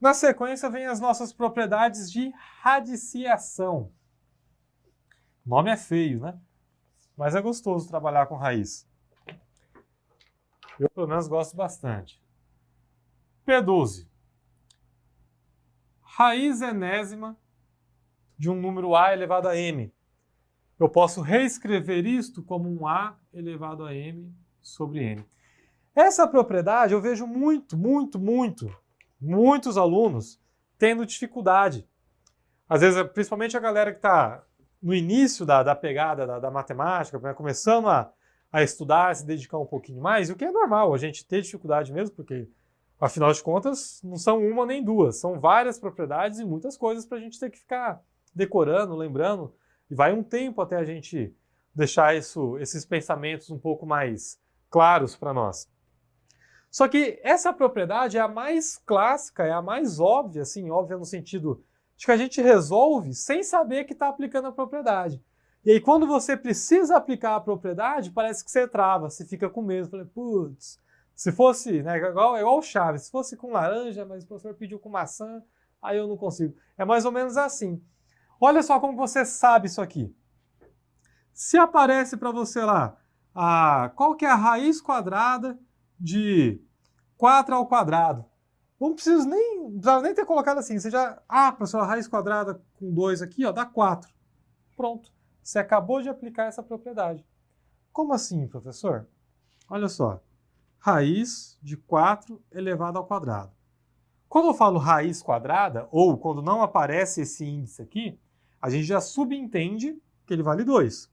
na sequência vem as nossas propriedades de radiciação. O nome é feio, né? Mas é gostoso trabalhar com raiz. Eu, pelo menos, gosto bastante. P12. Raiz enésima de um número a elevado a m. Eu posso reescrever isto como um a elevado a m sobre n. Essa propriedade eu vejo muitos alunos tendo dificuldade. Às vezes, principalmente a galera que está no início da pegada da matemática, né, começando a estudar, se dedicar um pouquinho mais, o que é normal, a gente ter dificuldade mesmo, porque, afinal de contas, não são uma nem duas, são várias propriedades e muitas coisas para a gente ter que ficar decorando, lembrando, e vai um tempo até a gente deixar esses pensamentos um pouco mais claros para nós. Só que essa propriedade é a mais clássica, é a mais óbvia, assim, óbvia no sentido de que a gente resolve sem saber que está aplicando a propriedade. E aí, quando você precisa aplicar a propriedade, parece que você trava, você fica com medo. Falei, putz, se fosse, né, igual o Chaves, se fosse com laranja, mas o professor pediu com maçã, aí eu não consigo. É mais ou menos assim. Olha só como você sabe isso aqui. Se aparece para você lá, qual que é a raiz quadrada de 4 ao quadrado? Não precisava nem ter colocado assim. Você já, professor, a raiz quadrada com 2 aqui, ó, dá 4. Pronto. Você acabou de aplicar essa propriedade. Como assim, professor? Olha só. Raiz de 4 elevado ao quadrado. Quando eu falo raiz quadrada, ou quando não aparece esse índice aqui, a gente já subentende que ele vale 2.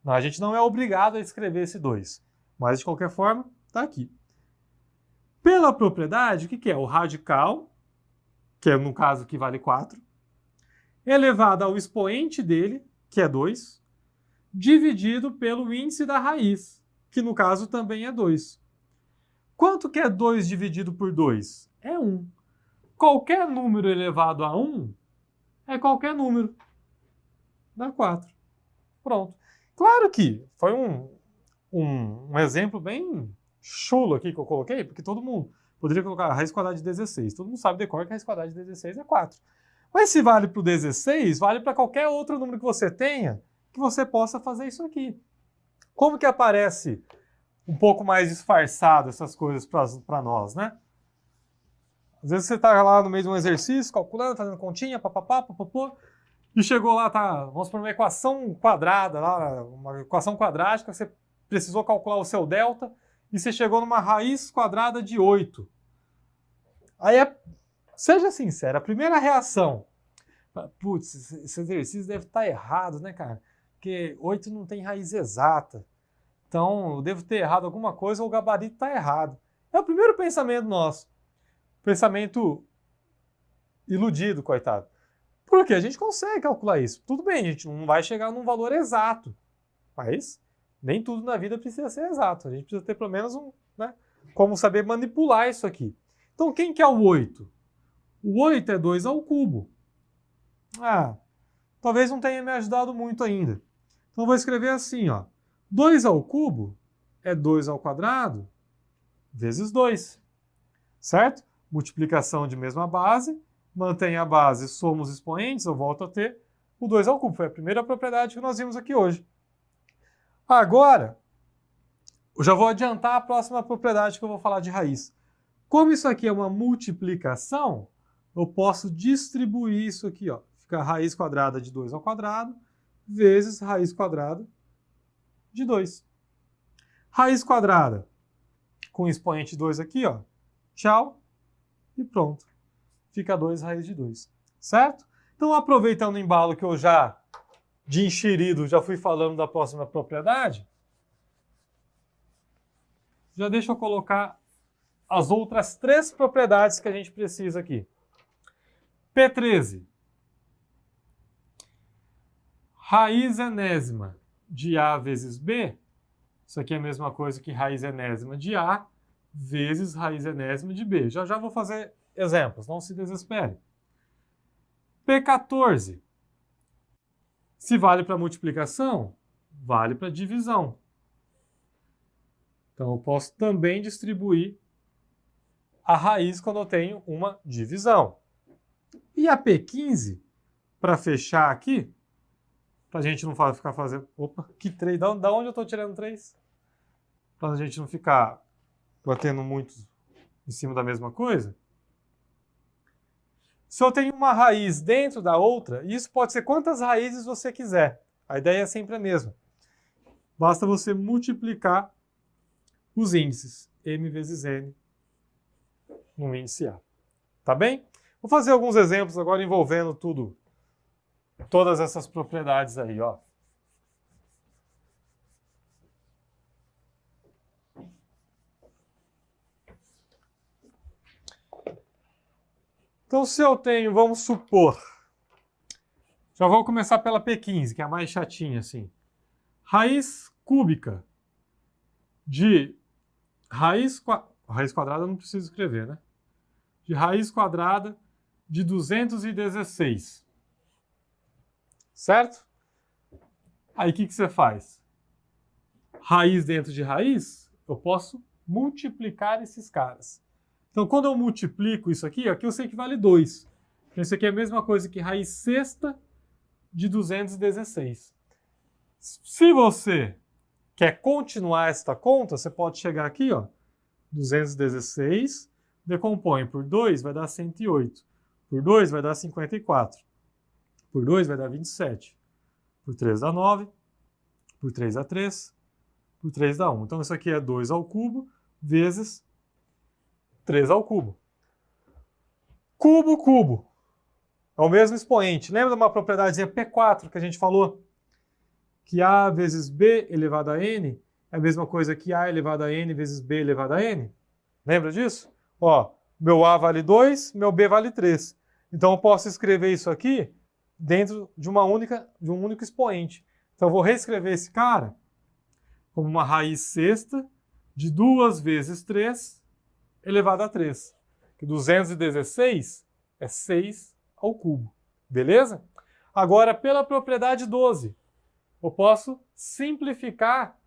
A gente não é obrigado a escrever esse 2. Mas, de qualquer forma, está aqui. Pela propriedade, o que é? O radical, que é no caso que vale 4, elevado ao expoente dele, que é 2, dividido pelo índice da raiz, que no caso também é 2. Quanto que é 2 dividido por 2? É 1. Qualquer número elevado a 1 é qualquer número. Dá 4. Pronto. Claro que foi um exemplo bem chulo aqui que eu coloquei, porque todo mundo poderia colocar a raiz quadrada de 16. Todo mundo sabe de cor que a raiz quadrada de 16 é 4. Mas se vale para o 16, vale para qualquer outro número que você tenha, que você possa fazer isso aqui. Como que aparece um pouco mais disfarçado essas coisas para nós, né? Às vezes você está lá no meio de um exercício, calculando, fazendo continha, papapá, e chegou lá, vamos por uma equação quadrada, lá, uma equação quadrática, você precisou calcular o seu delta, e você chegou numa raiz quadrada de 8. Aí, seja sincero, a primeira reação, putz, esse exercício deve estar errado, né, cara? Porque 8 não tem raiz exata. Então, eu devo ter errado alguma coisa ou o gabarito está errado. É o primeiro pensamento nosso. Pensamento iludido, coitado. Porque a gente consegue calcular isso. Tudo bem, a gente não vai chegar num valor exato. Mas nem tudo na vida precisa ser exato. A gente precisa ter pelo menos como saber manipular isso aqui. Então, quem que é o 8? O 8 é 2 ao cubo. Talvez não tenha me ajudado muito ainda. Então, eu vou escrever assim, ó. 2 ao cubo é 2 ao quadrado vezes 2. Certo? Multiplicação de mesma base. Mantém a base, soma os expoentes, eu volto a ter o 2 ao cubo. Foi a primeira propriedade que nós vimos aqui hoje. Agora, eu já vou adiantar a próxima propriedade que eu vou falar de raiz. Como isso aqui é uma multiplicação, eu posso distribuir isso aqui, ó. Fica raiz quadrada de 2 ao quadrado vezes raiz quadrada de 2. Raiz quadrada com expoente 2 aqui, ó. Tchau. E pronto. Fica 2 raiz de 2. Certo? Então, aproveitando o embalo que eu já, de enxerido, já fui falando da próxima propriedade, já deixa eu colocar as outras 3 propriedades que a gente precisa aqui. P13. Raiz enésima de A vezes B. Isso aqui é a mesma coisa que raiz enésima de A vezes raiz enésima de B. Já vou fazer exemplos, não se desespere. P14. Se vale para multiplicação, vale para divisão. Então, eu posso também distribuir a raiz quando eu tenho uma divisão. E a P15, para fechar aqui, para a gente não ficar fazendo... Opa, que 3? Da onde eu estou tirando 3? Para a gente não ficar batendo muito em cima da mesma coisa. Se eu tenho uma raiz dentro da outra, isso pode ser quantas raízes você quiser. A ideia é sempre a mesma. Basta você multiplicar os índices, m vezes n, no índice A. Tá bem? Vou fazer alguns exemplos agora envolvendo todas essas propriedades aí, ó. Então, se eu tenho, vamos supor, já vou começar pela P15, que é a mais chatinha, assim. Raiz cúbica de raiz quadrada eu não preciso escrever, né? De raiz quadrada de 216. Certo? Aí o que você faz? Raiz dentro de raiz, eu posso multiplicar esses caras. Então, quando eu multiplico isso aqui eu sei que vale 2. Então, isso aqui é a mesma coisa que raiz sexta de 216. Se você quer continuar esta conta, você pode chegar aqui, ó, 216, decompõe por 2, vai dar 108. Por 2 vai dar 54. Por 2 vai dar 27. Por 3 dá 9. Por 3 dá 3. Por 3 dá 1. Então, isso aqui é 2 ao cubo vezes 3 ao cubo. Cubo, cubo. É o mesmo expoente. Lembra de uma propriedadezinha P4 que a gente falou? Que A vezes B elevado a N é a mesma coisa que A elevado a N vezes B elevado a N? Lembra disso? Ó, meu A vale 2, meu B vale 3. Então, eu posso escrever isso aqui dentro de um único expoente. Então, eu vou reescrever esse cara como uma raiz sexta de 2 vezes 3 elevado a 3. Que 216 é 6 ao cubo. Beleza? Agora, pela propriedade 12, eu posso simplificar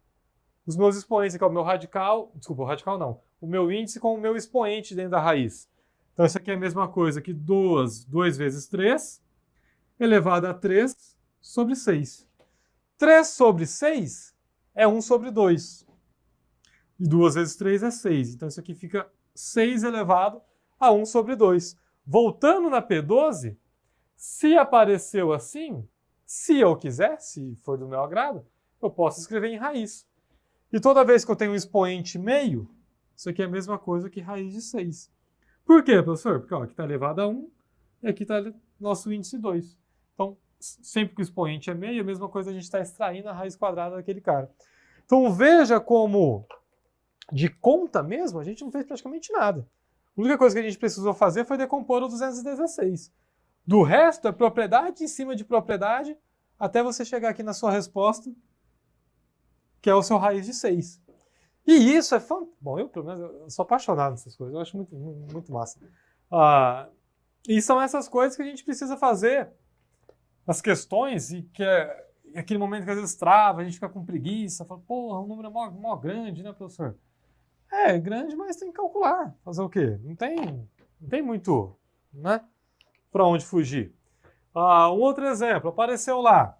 os meus expoentes, que é o meu radical, desculpa, o radical não, o meu índice com o meu expoente dentro da raiz. Então, isso aqui é a mesma coisa que 2 vezes 3 elevado a 3 sobre 6. 3 sobre 6 é 1 sobre 2. E 2 vezes 3 é 6. Então, isso aqui fica 6 elevado a 1 sobre 2. Voltando na P12, se apareceu assim, se eu quiser, se for do meu agrado, eu posso escrever em raiz. E toda vez que eu tenho um expoente meio, isso aqui é a mesma coisa que raiz de 6. Por quê, professor? Porque ó, aqui está elevado a 1 e aqui está nosso índice 2. Então, sempre que o expoente é meio, a mesma coisa a gente está extraindo a raiz quadrada daquele cara. Então, veja como, de conta mesmo, a gente não fez praticamente nada. A única coisa que a gente precisou fazer foi decompor o 216. Do resto, é propriedade em cima de propriedade, até você chegar aqui na sua resposta, que é o seu raiz de 6. E isso é fantástico. Bom, eu, pelo menos, eu sou apaixonado nessas coisas. Eu acho muito, muito massa. E são essas coisas que a gente precisa fazer nas questões e que é aquele momento que às vezes trava, a gente fica com preguiça, fala, porra, o número é mó grande, né, professor? É grande, mas tem que calcular. Fazer o quê? Não tem muito, né, para onde fugir. Um outro exemplo, apareceu lá.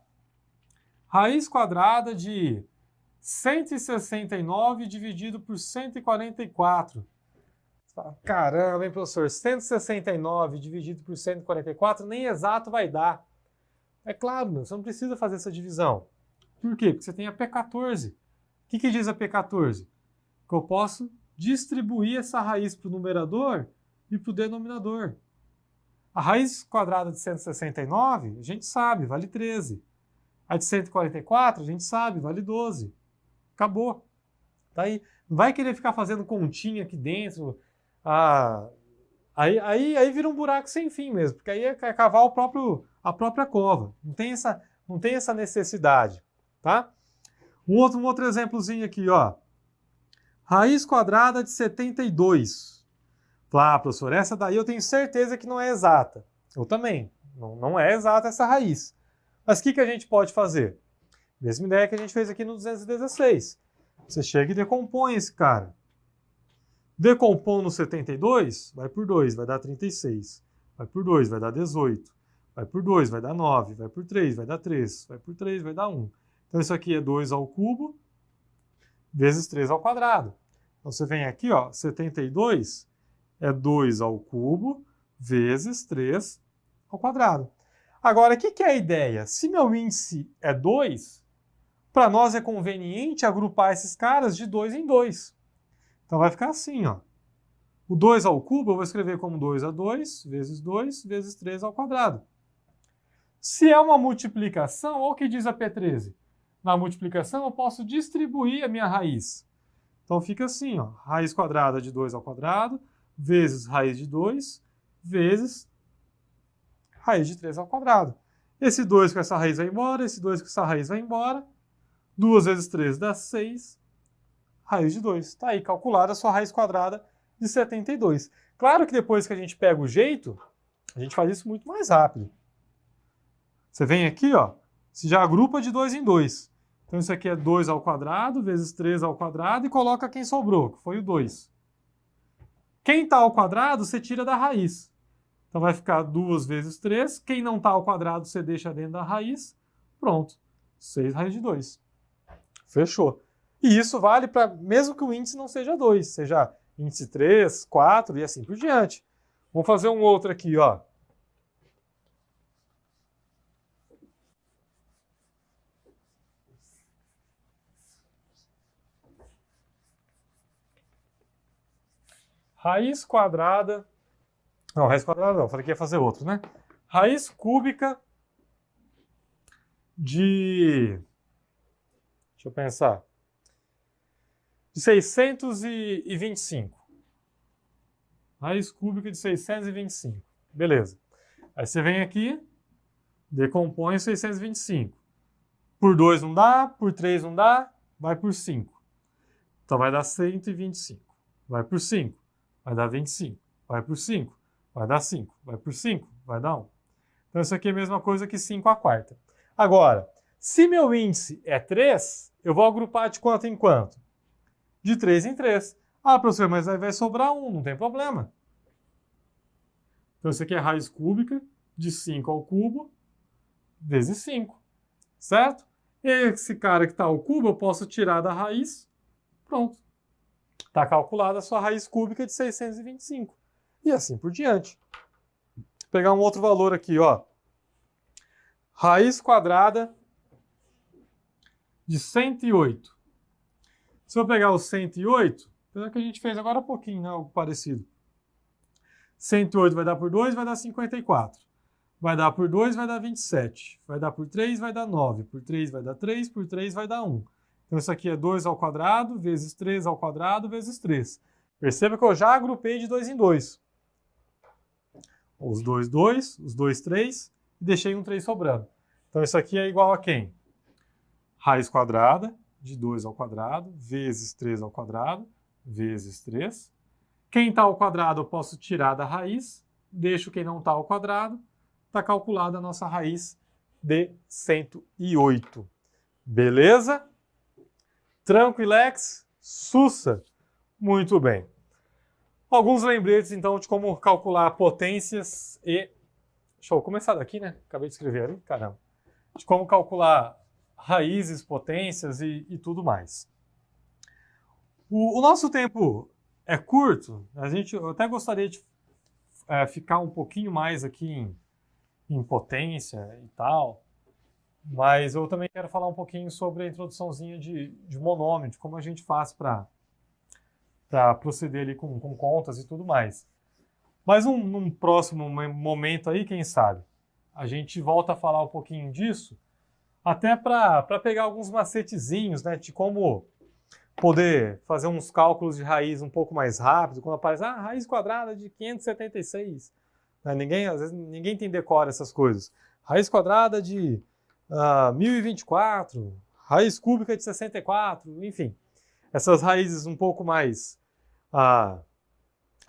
Raiz quadrada de 169 dividido por 144. Caramba, hein, professor? 169 dividido por 144, nem exato vai dar. É claro, você não precisa fazer essa divisão. Por quê? Porque você tem a P14. O que diz a P14? Que eu posso distribuir essa raiz para o numerador e para o denominador. A raiz quadrada de 169, a gente sabe, vale 13. A de 144, a gente sabe, vale 12. Acabou. Tá aí. Não vai querer ficar fazendo continha aqui dentro. Aí vira um buraco sem fim mesmo, porque aí é cavar a própria cova. Não tem essa necessidade. Tá? Um outro exemplozinho aqui, ó. Raiz quadrada de 72. Professor, essa daí eu tenho certeza que não é exata. Eu também. Não é exata essa raiz. Mas o que a gente pode fazer? Mesma ideia que a gente fez aqui no 216. Você chega e decompõe esse cara. Decompondo 72, vai por 2, vai dar 36. Vai por 2, vai dar 18. Vai por 2, vai dar 9. Vai por 3, vai dar 3. Vai por 3, vai dar 1. Então isso aqui é 2 ao cubo vezes 3 ao quadrado. Então você vem aqui, ó, 72 é 2 ao cubo vezes 3 ao quadrado. Agora, o que é a ideia? Se meu índice é 2, para nós é conveniente agrupar esses caras de 2 em 2. Então vai ficar assim, ó. O 2 ao cubo eu vou escrever como 2 a 2 vezes 3 ao quadrado. Se é uma multiplicação, olha o que diz a P13. Na multiplicação eu posso distribuir a minha raiz. Então fica assim, ó, raiz quadrada de 2 ao quadrado vezes raiz de 2 vezes raiz de 3 ao quadrado. Esse 2 com essa raiz vai embora, esse 2 com essa raiz vai embora. 2 vezes 3 dá 6, raiz de 2. Está aí calculada a sua raiz quadrada de 72. Claro que depois que a gente pega o jeito, a gente faz isso muito mais rápido. Você vem aqui, ó, você já agrupa de 2 em 2. Então isso aqui é 2 ao quadrado vezes 3 ao quadrado e coloca quem sobrou, que foi o 2. Quem está ao quadrado, você tira da raiz. Então vai ficar 2 vezes 3. Quem não está ao quadrado, você deixa dentro da raiz. Pronto. 6 raiz de 2. Fechou. E isso vale para, mesmo que o índice não seja 2, seja índice 3, 4 e assim por diante. Vamos fazer um outro aqui, ó. Raiz quadrada... Não, raiz quadrada não, falei que ia fazer outro, né? Raiz cúbica de... Deixa eu pensar. De 625. Raiz cúbica de 625. Beleza. Aí você vem aqui, decompõe 625. Por 2 não dá, por 3 não dá, vai por 5. Então vai dar 125. Vai por 5, vai dar 25. Vai por 5, vai dar 5. Vai por 5, vai dar 1. Então isso aqui é a mesma coisa que 5 à quarta. Agora, se meu índice é 3, eu vou agrupar de quanto em quanto? De 3 em 3. Ah, professor, mas aí vai sobrar 1, não tem problema. Então isso aqui é raiz cúbica de 5 ao cubo vezes 5. Certo? E esse cara que está ao cubo eu posso tirar da raiz. Pronto. Está calculada a sua raiz cúbica de 625. E assim por diante. Vou pegar um outro valor aqui, ó. Raiz quadrada de 108. Se eu pegar o 108, é o que a gente fez agora há pouquinho, né? Algo parecido. 108 vai dar por 2, vai dar 54. Vai dar por 2, vai dar 27. Vai dar por 3, vai dar 9. Por 3 vai dar 3, por 3 vai dar 1. Então isso aqui é 2 ao quadrado vezes 3 ao quadrado vezes 3. Perceba que eu já agrupei de 2 em 2. Os 2, 2, os 2, 3 e deixei um 3 sobrando. Então isso aqui é igual a quem? Raiz quadrada de 2 ao quadrado vezes 3 ao quadrado vezes 3. Quem está ao quadrado eu posso tirar da raiz, deixo quem não está ao quadrado. Está calculada a nossa raiz de 108. Beleza? Tranquilex? Sussa? Muito bem. Alguns lembretes, então, de como calcular potências e... Deixa eu começar daqui, né? Acabei de escrever ali, caramba. De como calcular raízes, potências e tudo mais. O nosso tempo é curto. Eu até gostaria de ficar um pouquinho mais aqui em potência e tal, mas eu também quero falar um pouquinho sobre a introduçãozinha de monômio, de como a gente faz para proceder ali com contas e tudo mais. Mas num próximo momento aí, quem sabe, a gente volta a falar um pouquinho disso, até para pegar alguns macetezinhos, né, de como poder fazer uns cálculos de raiz um pouco mais rápido, quando aparece raiz quadrada de 576. Às vezes ninguém tem decora essas coisas. Raiz quadrada de 1024, raiz cúbica de 64, enfim. Essas raízes um pouco mais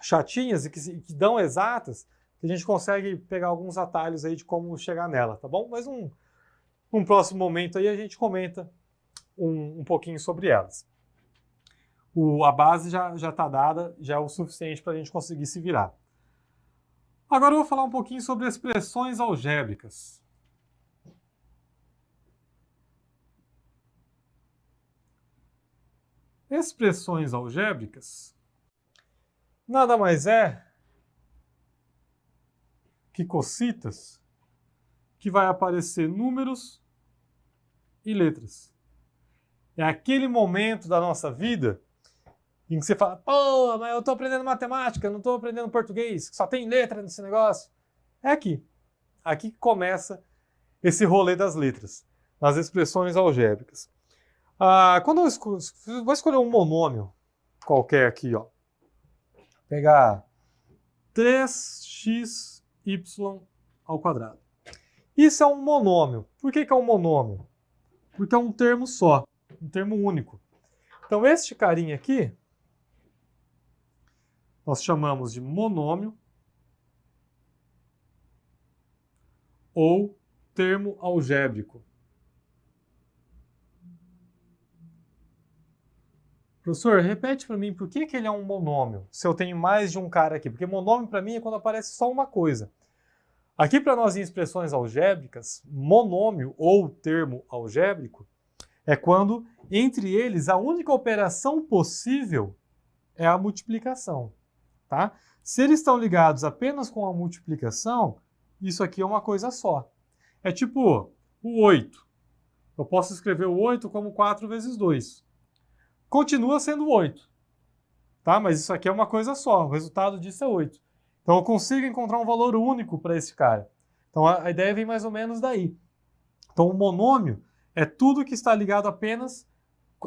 chatinhas e que dão exatas, que a gente consegue pegar alguns atalhos aí de como chegar nela, tá bom? Mas num próximo momento aí a gente comenta um pouquinho sobre elas. A base já está dada, já é o suficiente para a gente conseguir se virar. Agora eu vou falar um pouquinho sobre expressões algébricas. Expressões algébricas nada mais é que cocitas que vai aparecer números e letras. É aquele momento da nossa vida em que você fala, pô, mas eu estou aprendendo matemática, não estou aprendendo português, só tem letra nesse negócio. É aqui. Aqui que começa esse rolê das letras, nas expressões algébricas. Quando eu vou escolher um monômio qualquer aqui, ó. Pegar 3xy ao quadrado. Isso é um monômio. Por que é um monômio? Porque é um termo só, um termo único. Então, este carinha aqui, nós chamamos de monômio ou termo algébrico. Professor, repete para mim por que ele é um monômio, se eu tenho mais de um cara aqui. Porque monômio para mim é quando aparece só uma coisa. Aqui para nós em expressões algébricas, monômio ou termo algébrico é quando entre eles a única operação possível é a multiplicação. Tá? Se eles estão ligados apenas com a multiplicação, isso aqui é uma coisa só. É tipo o 8. Eu posso escrever o 8 como 4 vezes 2. Continua sendo 8. Tá? Mas isso aqui é uma coisa só. O resultado disso é 8. Então eu consigo encontrar um valor único para esse cara. Então a ideia vem mais ou menos daí. Então o monômio é tudo que está ligado apenas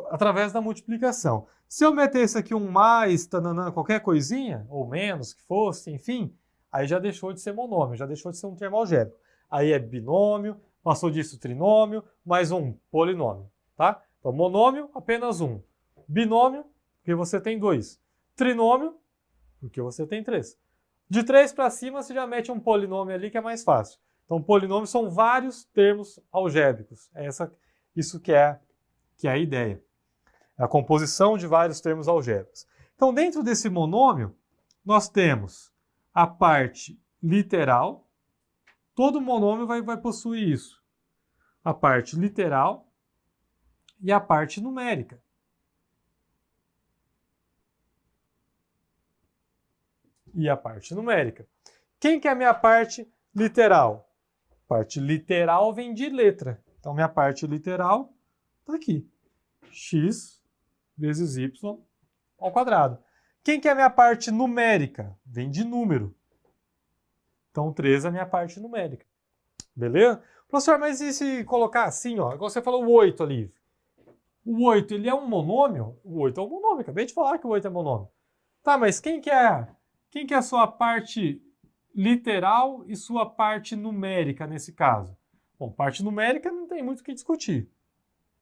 através da multiplicação. Se eu metesse aqui um mais, tananã, qualquer coisinha, ou menos que fosse, enfim, aí já deixou de ser monômio, já deixou de ser um termo algébrico. Aí é binômio, passou disso trinômio, mais um polinômio. Tá? Então monômio, apenas um. Binômio, porque você tem 2. Trinômio, porque você tem 3. De 3 para cima, você já mete um polinômio ali que é mais fácil. Então, polinômios são vários termos algébricos. Isso que é a ideia. É a composição de vários termos algébricos. Então, dentro desse monômio, nós temos a parte literal. Todo monômio vai possuir isso. A parte literal e a parte numérica. E a parte numérica. Quem que é a minha parte literal? Parte literal vem de letra. Então, minha parte literal está aqui. X vezes y ao quadrado. Quem que é a minha parte numérica? Vem de número. Então, 3 é a minha parte numérica. Beleza? Professor, mas e se colocar assim, ó? Igual você falou o 8 ali. O 8, ele é um monômio? O 8 é um monômio. Acabei de falar que o 8 é monômio. Tá, mas quem que é a sua parte literal e sua parte numérica nesse caso? Bom, parte numérica não tem muito o que discutir.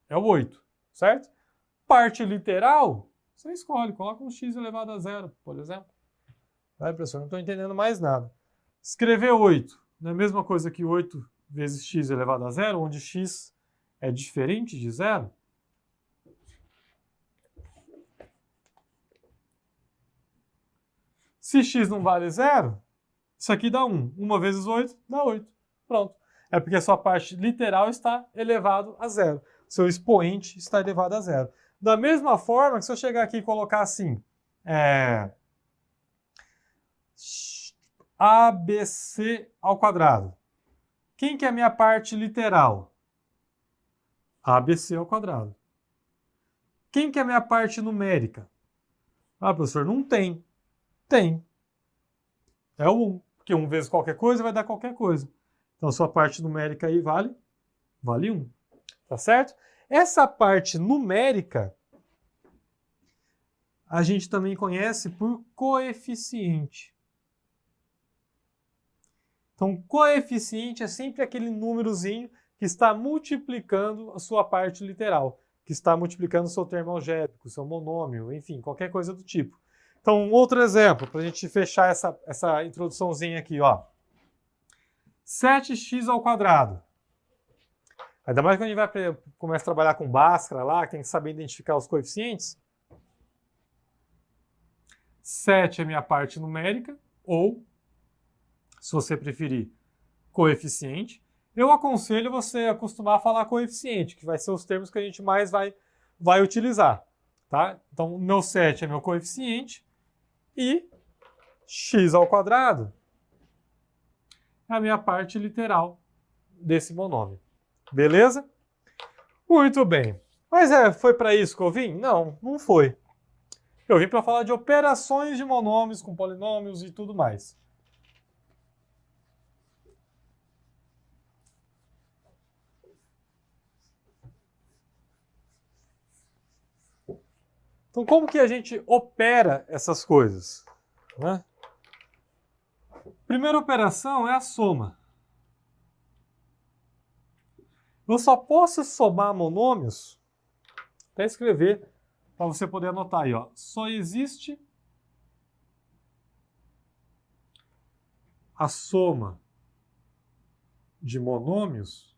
É o 8, certo? Parte literal, você escolhe, coloca um x elevado a 0, por exemplo. Vai, professor, não estou entendendo mais nada. Escrever 8 não é a mesma coisa que 8 vezes x elevado a 0, onde x é diferente de 0? Se x não vale 0, isso aqui dá 1. 1 vezes 8 dá 8. Pronto. É porque a sua parte literal está elevado a 0. Seu expoente está elevado a 0. Da mesma forma que se eu chegar aqui e colocar assim, ABC ao quadrado. Quem que é a minha parte literal? ABC ao quadrado. Quem que é a minha parte numérica? Ah, professor, não tem. Tem. É o 1. Porque 1 vezes qualquer coisa vai dar qualquer coisa. Então, sua parte numérica aí vale 1. Tá certo? Essa parte numérica a gente também conhece por coeficiente. Então, coeficiente é sempre aquele númerozinho que está multiplicando a sua parte literal, que está multiplicando o seu termo algébrico, o seu monômio, enfim, qualquer coisa do tipo. Então, outro exemplo, para a gente fechar essa introduçãozinha aqui, ó. 7x ao quadrado. Ainda mais quando a gente começa a trabalhar com Bhaskara lá, que tem que saber identificar os coeficientes. 7 é minha parte numérica, ou, se você preferir, coeficiente. Eu aconselho você a acostumar a falar coeficiente, que vai ser os termos que a gente mais vai utilizar. Tá? Então, o meu 7 é meu coeficiente e x ao quadrado é a minha parte literal desse monômio. Beleza? Muito bem. Mas foi para isso que eu vim? Não, não foi. Eu vim para falar de operações de monômios com polinômios e tudo mais. Então, como que a gente opera essas coisas? Né? Primeira operação é a soma. Eu só posso somar monômios, até escrever, para você poder anotar aí, ó. Só existe a soma de monômios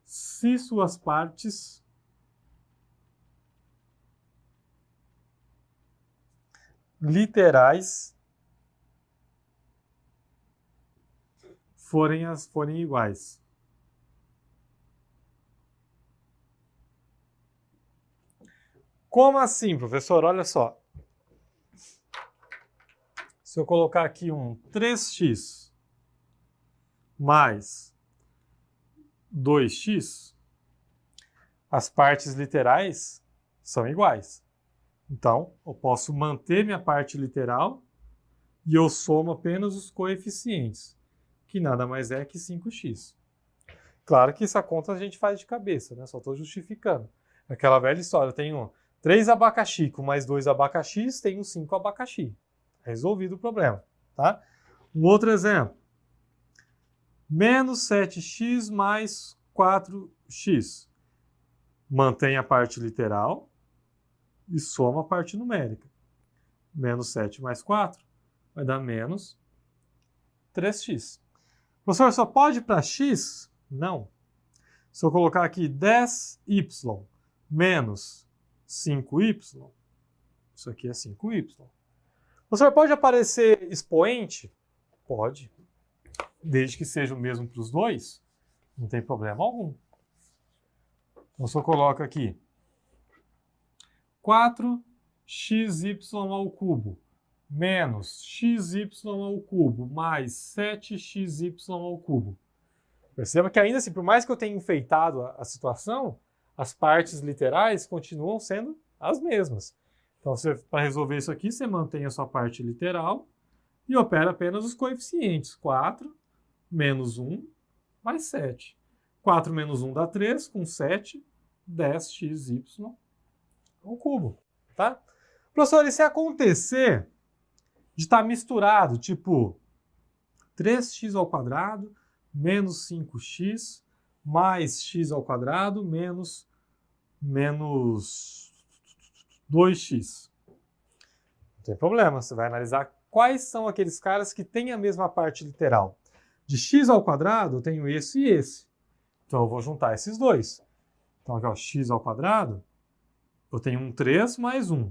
se suas partes literais forem iguais. Como assim, professor? Olha só. Se eu colocar aqui um 3x mais 2x, as partes literais são iguais. Então, eu posso manter minha parte literal e eu somo apenas os coeficientes, que nada mais é que 5x. Claro que essa conta a gente faz de cabeça, né? Só estou justificando. Aquela velha história, eu tenho 3 abacaxi com mais 2 abacaxis, tenho 5 abacaxi. Resolvido o problema, tá? Um outro exemplo. Menos 7x mais 4x. Mantém a parte literal e soma a parte numérica. Menos 7 mais 4 vai dar menos 3x. Professor, só pode para x? Não. Se eu colocar aqui 10y menos 5y, isso aqui é 5y. Professor, pode aparecer expoente? Pode. Desde que seja o mesmo para os dois, não tem problema algum. Então, se eu coloco aqui 4xy ao cubo menos xy ao cubo mais 7xy ao cubo. Perceba que ainda assim, por mais que eu tenha enfeitado a situação, as partes literais continuam sendo as mesmas. Então, para resolver isso aqui, você mantém a sua parte literal e opera apenas os coeficientes. 4 menos 1 mais 7. 4 menos 1 dá 3, com 7, 10xy ao cubo. Tá? Professor, e se acontecer de estar misturado, tipo 3x ao quadrado menos 5x mais x ao quadrado menos 2x. Não tem problema, você vai analisar quais são aqueles caras que têm a mesma parte literal. De x ao quadrado, eu tenho esse e esse. Então, eu vou juntar esses dois. Então, aqui, ó, x ao quadrado, eu tenho um 3 mais 1.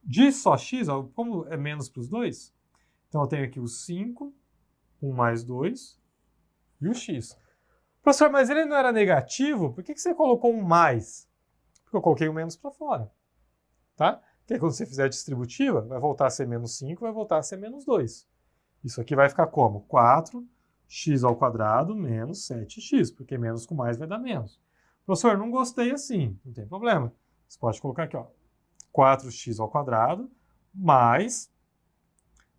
De só x, ó, como é menos para os dois, então eu tenho aqui o 5, 1 mais 2 e o x. Professor, mas ele não era negativo? Por que você colocou um mais? Porque eu coloquei o menos para fora. Tá? Porque quando você fizer a distributiva, vai voltar a ser menos 5, vai voltar a ser menos 2. Isso aqui vai ficar como? 4x ao quadrado menos 7x, porque menos com mais vai dar menos. Professor, não gostei assim, não tem problema. Você pode colocar aqui, ó, 4x ao quadrado mais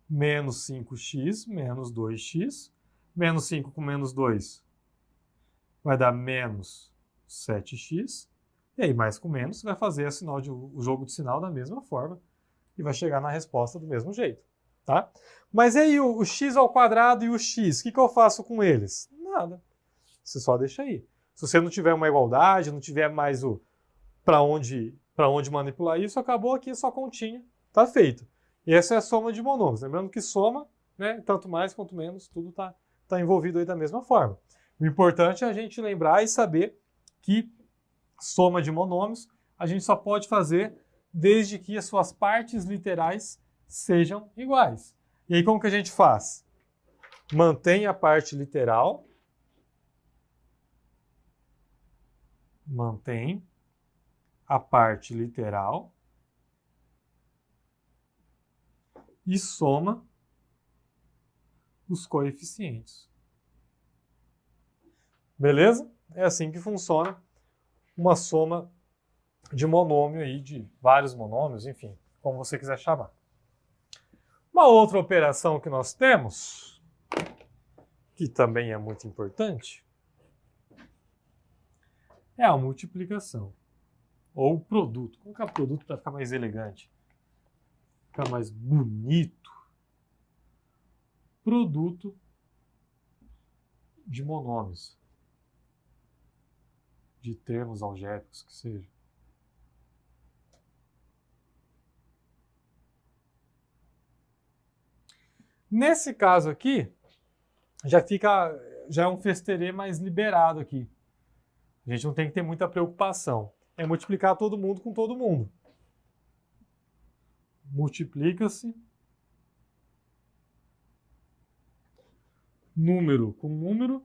menos 5x menos 2x. Menos 5 com menos 2 vai dar menos 7x. E aí, mais com menos, você vai fazer o jogo de sinal da mesma forma e vai chegar na resposta do mesmo jeito. Tá? Mas e aí o x ao quadrado e o x, o que eu faço com eles? Nada. Você só deixa aí. Se você não tiver uma igualdade, não tiver mais o para onde manipular isso, acabou aqui a sua continha, está feito. E essa é a soma de monômios. Lembrando que soma, né, tanto mais quanto menos, tudo está envolvido aí da mesma forma. O importante é a gente lembrar e saber que soma de monômios a gente só pode fazer desde que as suas partes literais sejam iguais. E aí como que a gente faz? Mantém a parte literal. Mantém a parte literal e soma os coeficientes. Beleza? É assim que funciona uma soma de monômio aí, de vários monômios, enfim, como você quiser chamar. Uma outra operação que nós temos, que também é muito importante, é a multiplicação. Ou produto. Vou colocar produto para ficar mais elegante. Ficar mais bonito. Produto de monômios. De termos algébricos que seja. Nesse caso aqui, já é um festerê mais liberado aqui. A gente não tem que ter muita preocupação. É multiplicar todo mundo com todo mundo. Multiplica-se número com número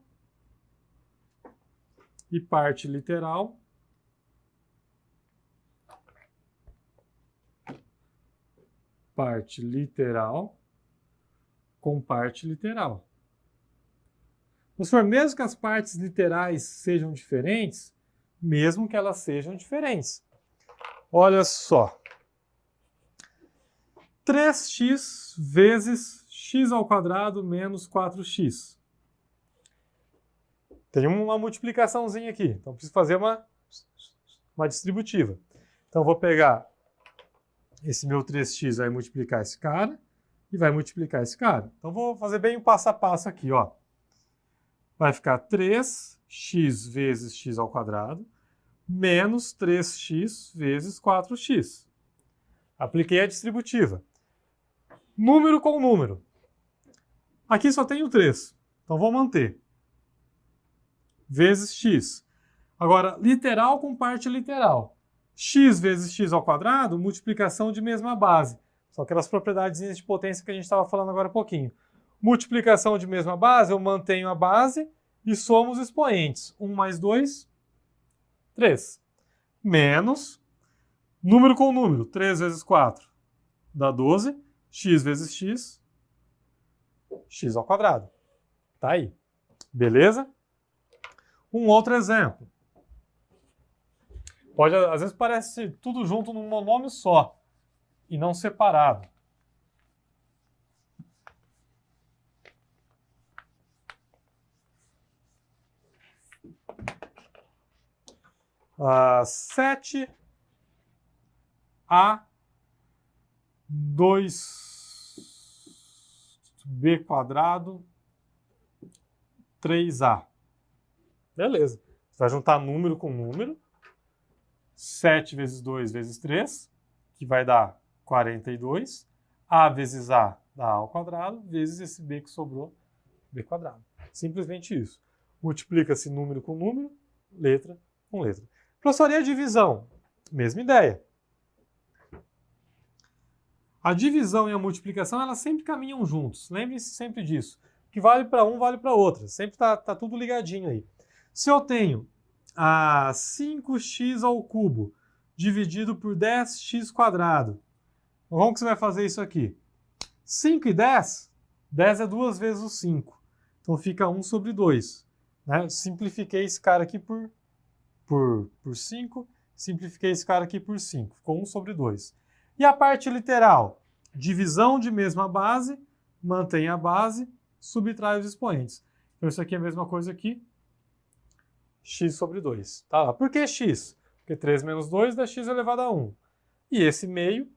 e parte literal com parte literal. Professor, mesmo que as partes literais sejam diferentes, mesmo que elas sejam diferentes. Olha só. 3x vezes x ao quadrado menos 4x. Tem uma multiplicaçãozinha aqui. Então, preciso fazer uma distributiva. Então, eu vou pegar esse meu 3x, vai multiplicar esse cara e vai multiplicar esse cara. Então, vou fazer bem o passo a passo aqui, ó. Vai ficar 3x vezes x ao quadrado menos 3x vezes 4x. Apliquei a distributiva. Número com número. Aqui só tenho 3, então vou manter. Vezes x. Agora, literal com parte literal. X vezes x ao quadrado, multiplicação de mesma base. São aquelas propriedades de potência que a gente estava falando agora há pouquinho. Multiplicação de mesma base, eu mantenho a base e somo os expoentes. 1 mais 2, 3. Menos, número com número, 3 vezes 4 dá 12, x vezes x, x ao quadrado. Tá aí. Beleza? Um outro exemplo. Às vezes parece tudo junto num monômio só e não separado. Uh, 7 a 2b quadrado 3a. Beleza. Você vai juntar número com número. 7 vezes 2 vezes 3, que vai dar 42. A vezes A dá A ao quadrado, vezes esse B que sobrou, B quadrado. Simplesmente isso. Multiplica-se número com número, letra com letra. Professor, e a divisão? Mesma ideia. A divisão e a multiplicação, elas sempre caminham juntos. Lembre-se sempre disso. O que vale para um, vale para outro. Sempre tá tudo ligadinho aí. Se eu tenho 5x ao cubo dividido por 10x quadrado, como que você vai fazer isso aqui? 5 e 10, 10 é 2 vezes o 5. Então fica 1 sobre 2. Né? Simplifiquei esse cara aqui por 5, simplifiquei esse cara aqui por 5. Ficou 1 sobre 2. E a parte literal? Divisão de mesma base, mantém a base, subtrai os expoentes. Então isso aqui é a mesma coisa aqui. X sobre 2. Tá lá. Por que x? Porque 3 menos 2 dá x elevado a 1. E esse meio,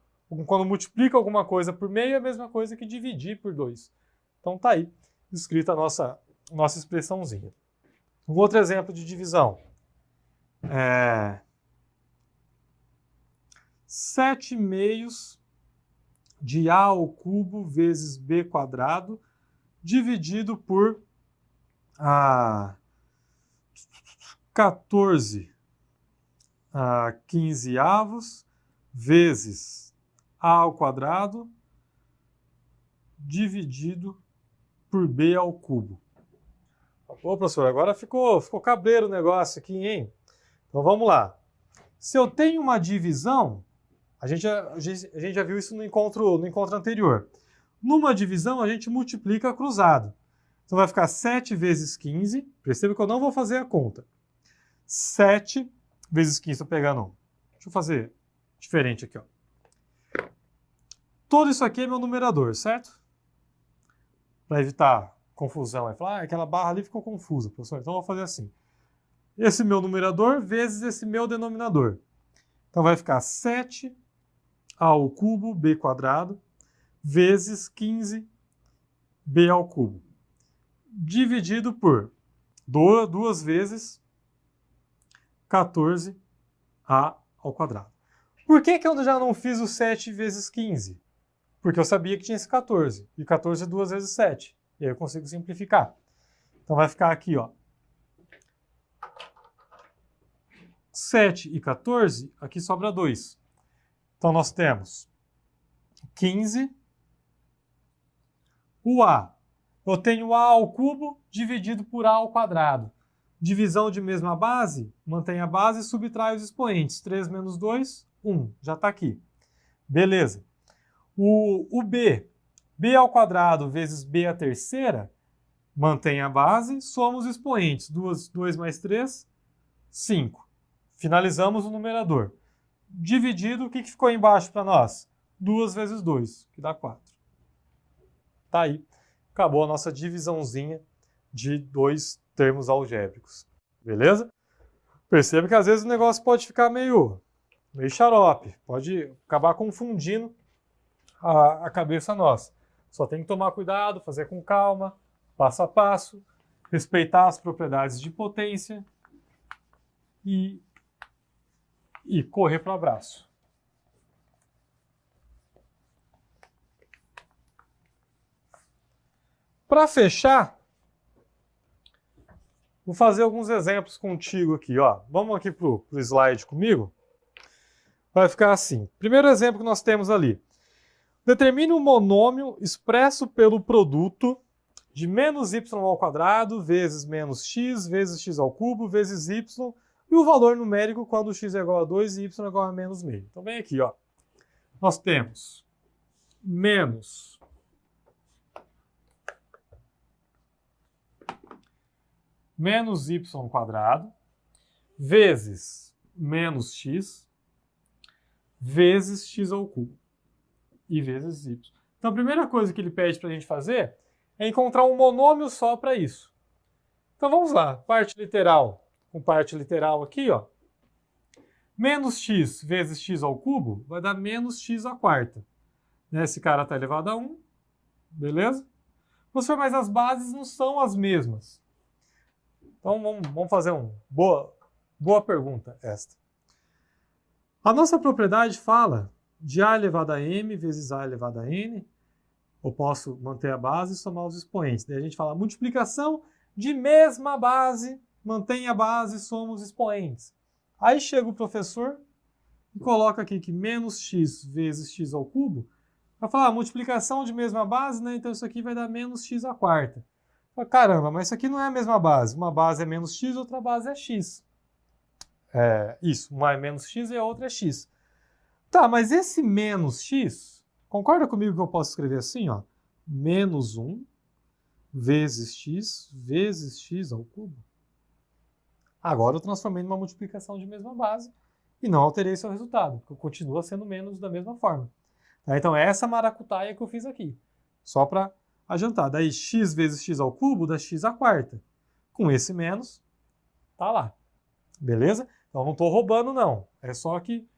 quando multiplica alguma coisa por meio, é a mesma coisa que dividir por 2. Então tá aí, escrita a nossa expressãozinha. Um outro exemplo de divisão. 7 meios de a ao cubo vezes b quadrado dividido por 14 quinzeavos vezes a ao quadrado dividido por b ao cubo. Ô, professor, agora ficou cabreiro o negócio aqui, hein? Então vamos lá. Se eu tenho uma divisão, a gente já viu isso no encontro anterior. Numa divisão, a gente multiplica cruzado. Então vai ficar 7 vezes 15. Perceba que eu não vou fazer a conta. 7 vezes 15, estou pegando. Deixa eu fazer diferente aqui, ó. Tudo isso aqui é meu numerador, certo? Para evitar confusão. Aí falar, aquela barra ali ficou confusa, professor. Então eu vou fazer assim. Esse meu numerador vezes esse meu denominador. Então vai ficar 7 ao cubo b quadrado vezes 15b ao cubo. Dividido por 2 vezes 14a ao quadrado. Por que eu já não fiz o 7 vezes 15? Porque eu sabia que tinha esse 14. E 14 é 2 vezes 7. E aí eu consigo simplificar. Então vai ficar aqui, ó. 7 e 14, aqui sobra 2. Então nós temos 15. O A. Eu tenho A ao cubo dividido por A ao quadrado. Divisão de mesma base, mantém a base e subtrai os expoentes. 3 menos 2, 1. Já está aqui. Beleza. O B. B ao quadrado vezes B à terceira, mantém a base, soma os expoentes. 2 mais 3, 5. Finalizamos o numerador. Dividido, o que ficou embaixo para nós? 2 vezes 2, que dá 4. Tá aí. Acabou a nossa divisãozinha de 2 termos algébricos. Beleza? Perceba que às vezes o negócio pode ficar meio xarope. Pode acabar confundindo a cabeça nossa. Só tem que tomar cuidado, fazer com calma, passo a passo, respeitar as propriedades de potência e correr para o abraço. Para fechar, vou fazer alguns exemplos contigo aqui. Ó. Vamos aqui para o slide comigo. Vai ficar assim. Primeiro exemplo que nós temos ali. Determine um monômio expresso pelo produto de menos y ao quadrado vezes menos x vezes x ao cubo vezes y e o valor numérico quando x é igual a 2 e y é igual a menos meio. Então vem aqui, ó. Nós temos menos y quadrado vezes menos x vezes x ao cubo e vezes y. Então a primeira coisa que ele pede para a gente fazer é encontrar um monômio só para isso. Então vamos lá, parte literal com parte literal aqui, ó. Menos x vezes x ao cubo vai dar menos x à quarta. Esse cara está elevado a 1, beleza? Professor, mas as bases não são as mesmas. Então vamos fazer uma boa pergunta esta. A nossa propriedade fala de a elevado a m vezes a elevado a n. Eu posso manter a base e somar os expoentes. Daí a gente fala multiplicação de mesma base, mantém a base e soma os expoentes. Aí chega o professor e coloca aqui que menos x vezes x ao cubo vai falar multiplicação de mesma base, né? Então isso aqui vai dar menos x à quarta. Caramba, mas isso aqui não é a mesma base. Uma base é menos x, outra base é x. Isso, uma é menos x e a outra é x. Tá, mas esse menos x, concorda comigo que eu posso escrever assim, ó? Menos 1 vezes x ao cubo. Agora eu transformei numa multiplicação de mesma base e não alterei seu resultado, porque continua sendo menos da mesma forma. Tá, então é essa maracutaia que eu fiz aqui. Só para adiantar. Daí x vezes x ao cubo dá x à quarta. Com esse menos, tá lá. Beleza? Então não estou roubando, não. É só que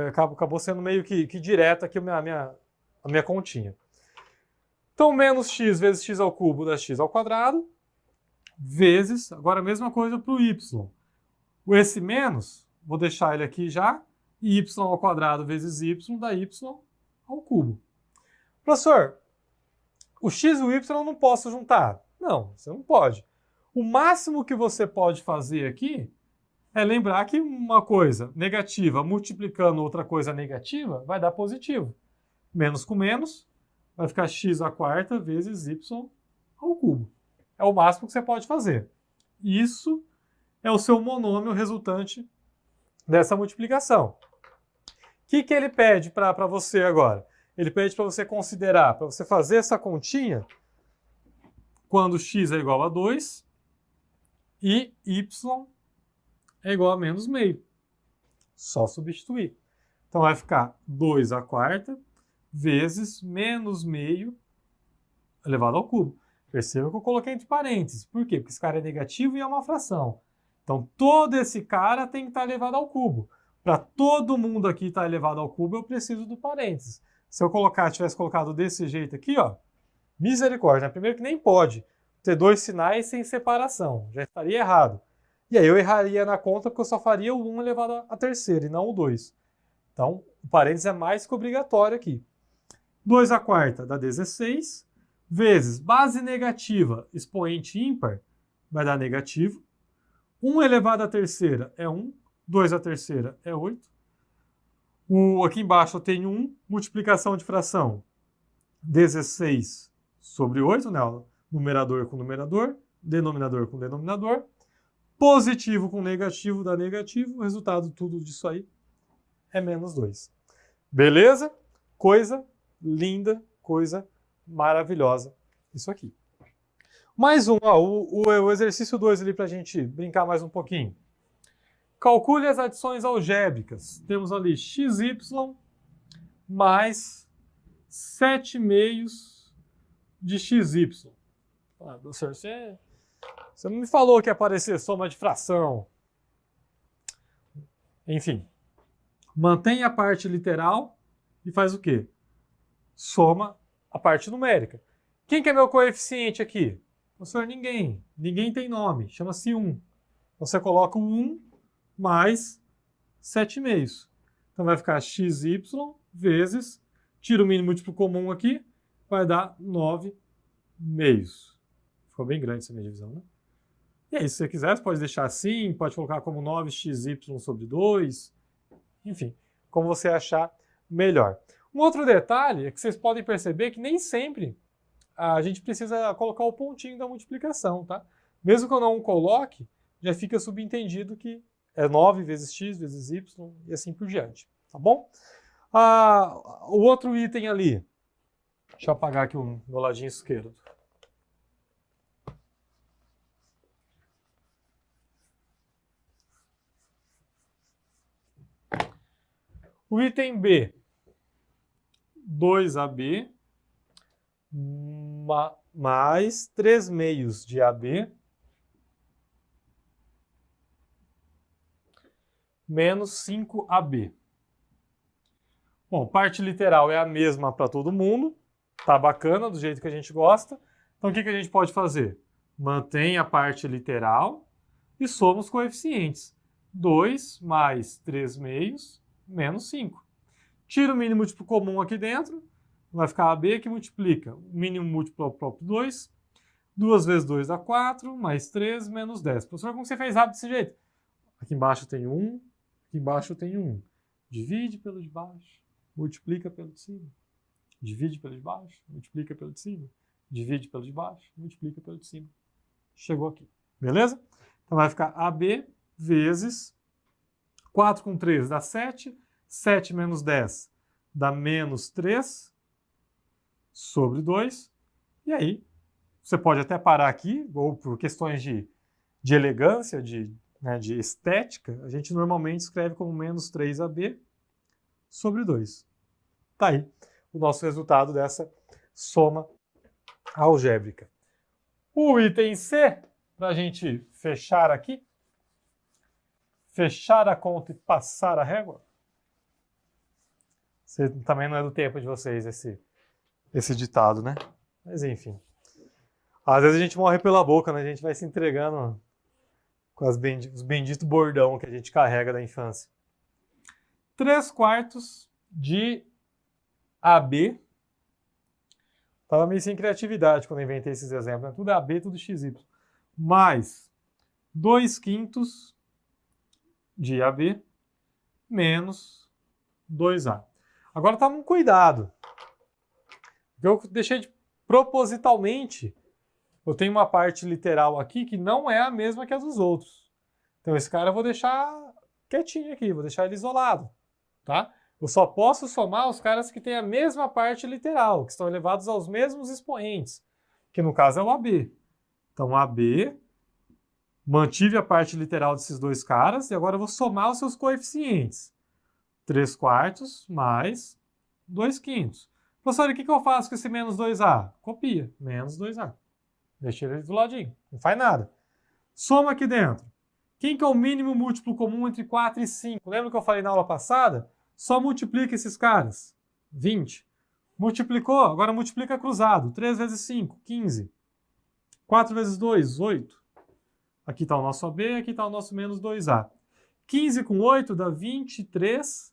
acabou sendo meio que direto aqui a minha continha. Então menos x vezes x ao cubo dá x ao quadrado, vezes, agora a mesma coisa para o y. Esse menos, vou deixar ele aqui já, e y ao quadrado vezes y dá y ao cubo. Professor, o x e o y eu não posso juntar. Não, você não pode. O máximo que você pode fazer aqui é lembrar que uma coisa negativa multiplicando outra coisa negativa vai dar positivo. Menos com menos vai ficar x à quarta vezes y ao cubo. É o máximo que você pode fazer. Isso é o seu monômio resultante dessa multiplicação. O que ele pede para você agora? Ele pede para você considerar, para você fazer essa continha, quando x é igual a 2 e y é igual a menos meio. Só substituir. Então vai ficar 2 à quarta vezes menos meio elevado ao cubo. Perceba que eu coloquei entre parênteses. Por quê? Porque esse cara é negativo e é uma fração. Então todo esse cara tem que estar elevado ao cubo. Para todo mundo aqui estar elevado ao cubo, eu preciso do parênteses. Se eu tivesse colocado desse jeito aqui, ó, misericórdia, né? Primeiro que nem pode ter dois sinais sem separação. Já estaria errado. E aí eu erraria na conta porque eu só faria o 1 elevado à terceira e não o 2. Então, o parênteses é mais que obrigatório aqui. 2 à quarta dá 16, vezes base negativa, expoente ímpar, vai dar negativo. 1 elevado à terceira é 1, 2 à terceira é 8. Aqui embaixo eu tenho 1, multiplicação de fração, 16 sobre 8, né? Numerador com numerador, denominador com denominador. Positivo com negativo dá negativo, o resultado tudo disso aí é menos 2. Beleza? Coisa linda, coisa maravilhosa isso aqui. Mais um, ó, o exercício 2 ali para a gente brincar mais um pouquinho. Calcule as adições algébricas. Temos ali xy mais 7 meios de xy. Ah, professor, você não me falou que ia aparecer soma de fração. Enfim, mantém a parte literal e faz o quê? Soma a parte numérica. Quem que é meu coeficiente aqui? Professor, ninguém. Ninguém tem nome. Chama-se 1. Você coloca o 1 mais 7 meios. Então vai ficar xy vezes, tira o mínimo múltiplo comum aqui, vai dar 9 meios. Ficou bem grande essa minha divisão, né? E aí, se você quiser, você pode deixar assim, pode colocar como 9xy sobre 2, enfim, como você achar melhor. Um outro detalhe é que vocês podem perceber que nem sempre a gente precisa colocar o pontinho da multiplicação, tá? Mesmo que eu não coloque, já fica subentendido que é 9 vezes x vezes y e assim por diante, tá bom? O outro item ali, deixa eu apagar aqui o meu ladinho esquerdo. O item B, 2AB mais 3 meios de AB menos 5AB. Bom, parte literal é a mesma para todo mundo, tá bacana, do jeito que a gente gosta. Então o que a gente pode fazer? Mantém a parte literal e soma os coeficientes. 2 mais 3 meios menos 5. Tira o mínimo múltiplo comum aqui dentro, vai ficar AB que multiplica. O mínimo múltiplo é o próprio 2. 2 vezes 2 dá 4, mais 3 menos 10. Professor, como você fez rápido desse jeito? Aqui embaixo tem 1, aqui embaixo tem 1. Divide pelo de baixo, multiplica pelo de cima. Divide pelo de baixo, multiplica pelo de cima. Divide pelo de baixo, multiplica pelo de cima. Chegou aqui. Beleza? Então vai ficar AB vezes 4 com 3 dá 7. 7 menos 10 dá menos 3 sobre 2. E aí, você pode até parar aqui, ou por questões de elegância, de estética, a gente normalmente escreve como menos 3AB sobre 2. Tá aí o nosso resultado dessa soma algébrica. O item C, para a gente fechar aqui, fechar a conta e passar a régua. Também não é do tempo de vocês esse ditado, né? Mas enfim. Às vezes a gente morre pela boca, né? A gente vai se entregando com os benditos bordão que a gente carrega da infância. 3/4 de AB. Estava meio sem criatividade quando eu inventei esses exemplos. Né? Tudo é AB, tudo XY. Mais 2/5 de AB menos 2A. Agora toma um cuidado. Eu deixei de propositalmente. Eu tenho uma parte literal aqui que não é a mesma que a dos outros. Então esse cara eu vou deixar quietinho aqui, vou deixar ele isolado. Tá? Eu só posso somar os caras que têm a mesma parte literal, que estão elevados aos mesmos expoentes, que no caso é o AB. Então AB, mantive a parte literal desses dois caras e agora eu vou somar os seus coeficientes. 3/4 mais 2/5. Professor, o que eu faço com esse menos 2A? Copia, menos 2A. Deixa ele do ladinho, não faz nada. Soma aqui dentro. Quem que é o mínimo múltiplo comum entre 4 e 5? Lembra que eu falei na aula passada? Só multiplica esses caras. 20. Multiplicou, agora multiplica cruzado. 3 vezes 5, 15. 4 vezes 2, 8. Aqui está o nosso AB, aqui está o nosso menos 2A. 15 com 8 dá 23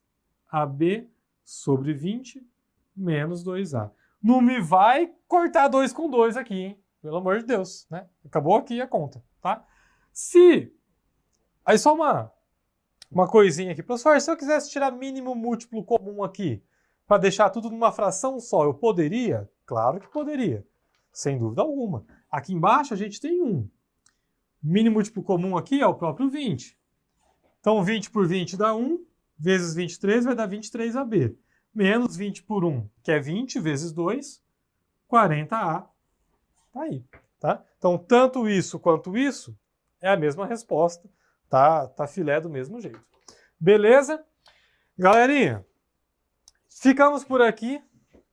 AB sobre 20 menos 2A. Não me vai cortar 2 com 2 aqui, hein? Pelo amor de Deus, né? Acabou aqui a conta, tá? Aí só uma coisinha aqui. Professor, se eu quisesse tirar mínimo múltiplo comum aqui, para deixar tudo numa fração só, eu poderia? Claro que poderia, sem dúvida alguma. Aqui embaixo a gente tem 1. Mínimo múltiplo comum aqui é o próprio 20. Então 20 por 20 dá 1, vezes 23 vai dar 23AB. Menos 20 por 1, que é 20, vezes 2, 40A. Tá aí, tá? Então, tanto isso quanto isso é a mesma resposta, tá filé do mesmo jeito. Beleza? Galerinha, ficamos por aqui,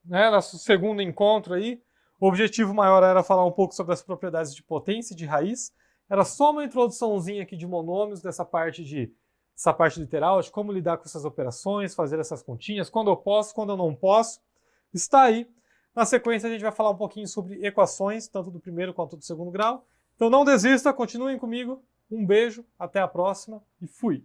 né? Nosso segundo encontro aí. O objetivo maior era falar um pouco sobre as propriedades de potência e de raiz. Era só uma introduçãozinha aqui de monômios, dessa parte literal, de como lidar com essas operações, fazer essas continhas, quando eu posso, quando eu não posso. Está aí. Na sequência, a gente vai falar um pouquinho sobre equações, tanto do primeiro quanto do segundo grau. Então não desista, continuem comigo. Um beijo, até a próxima e fui!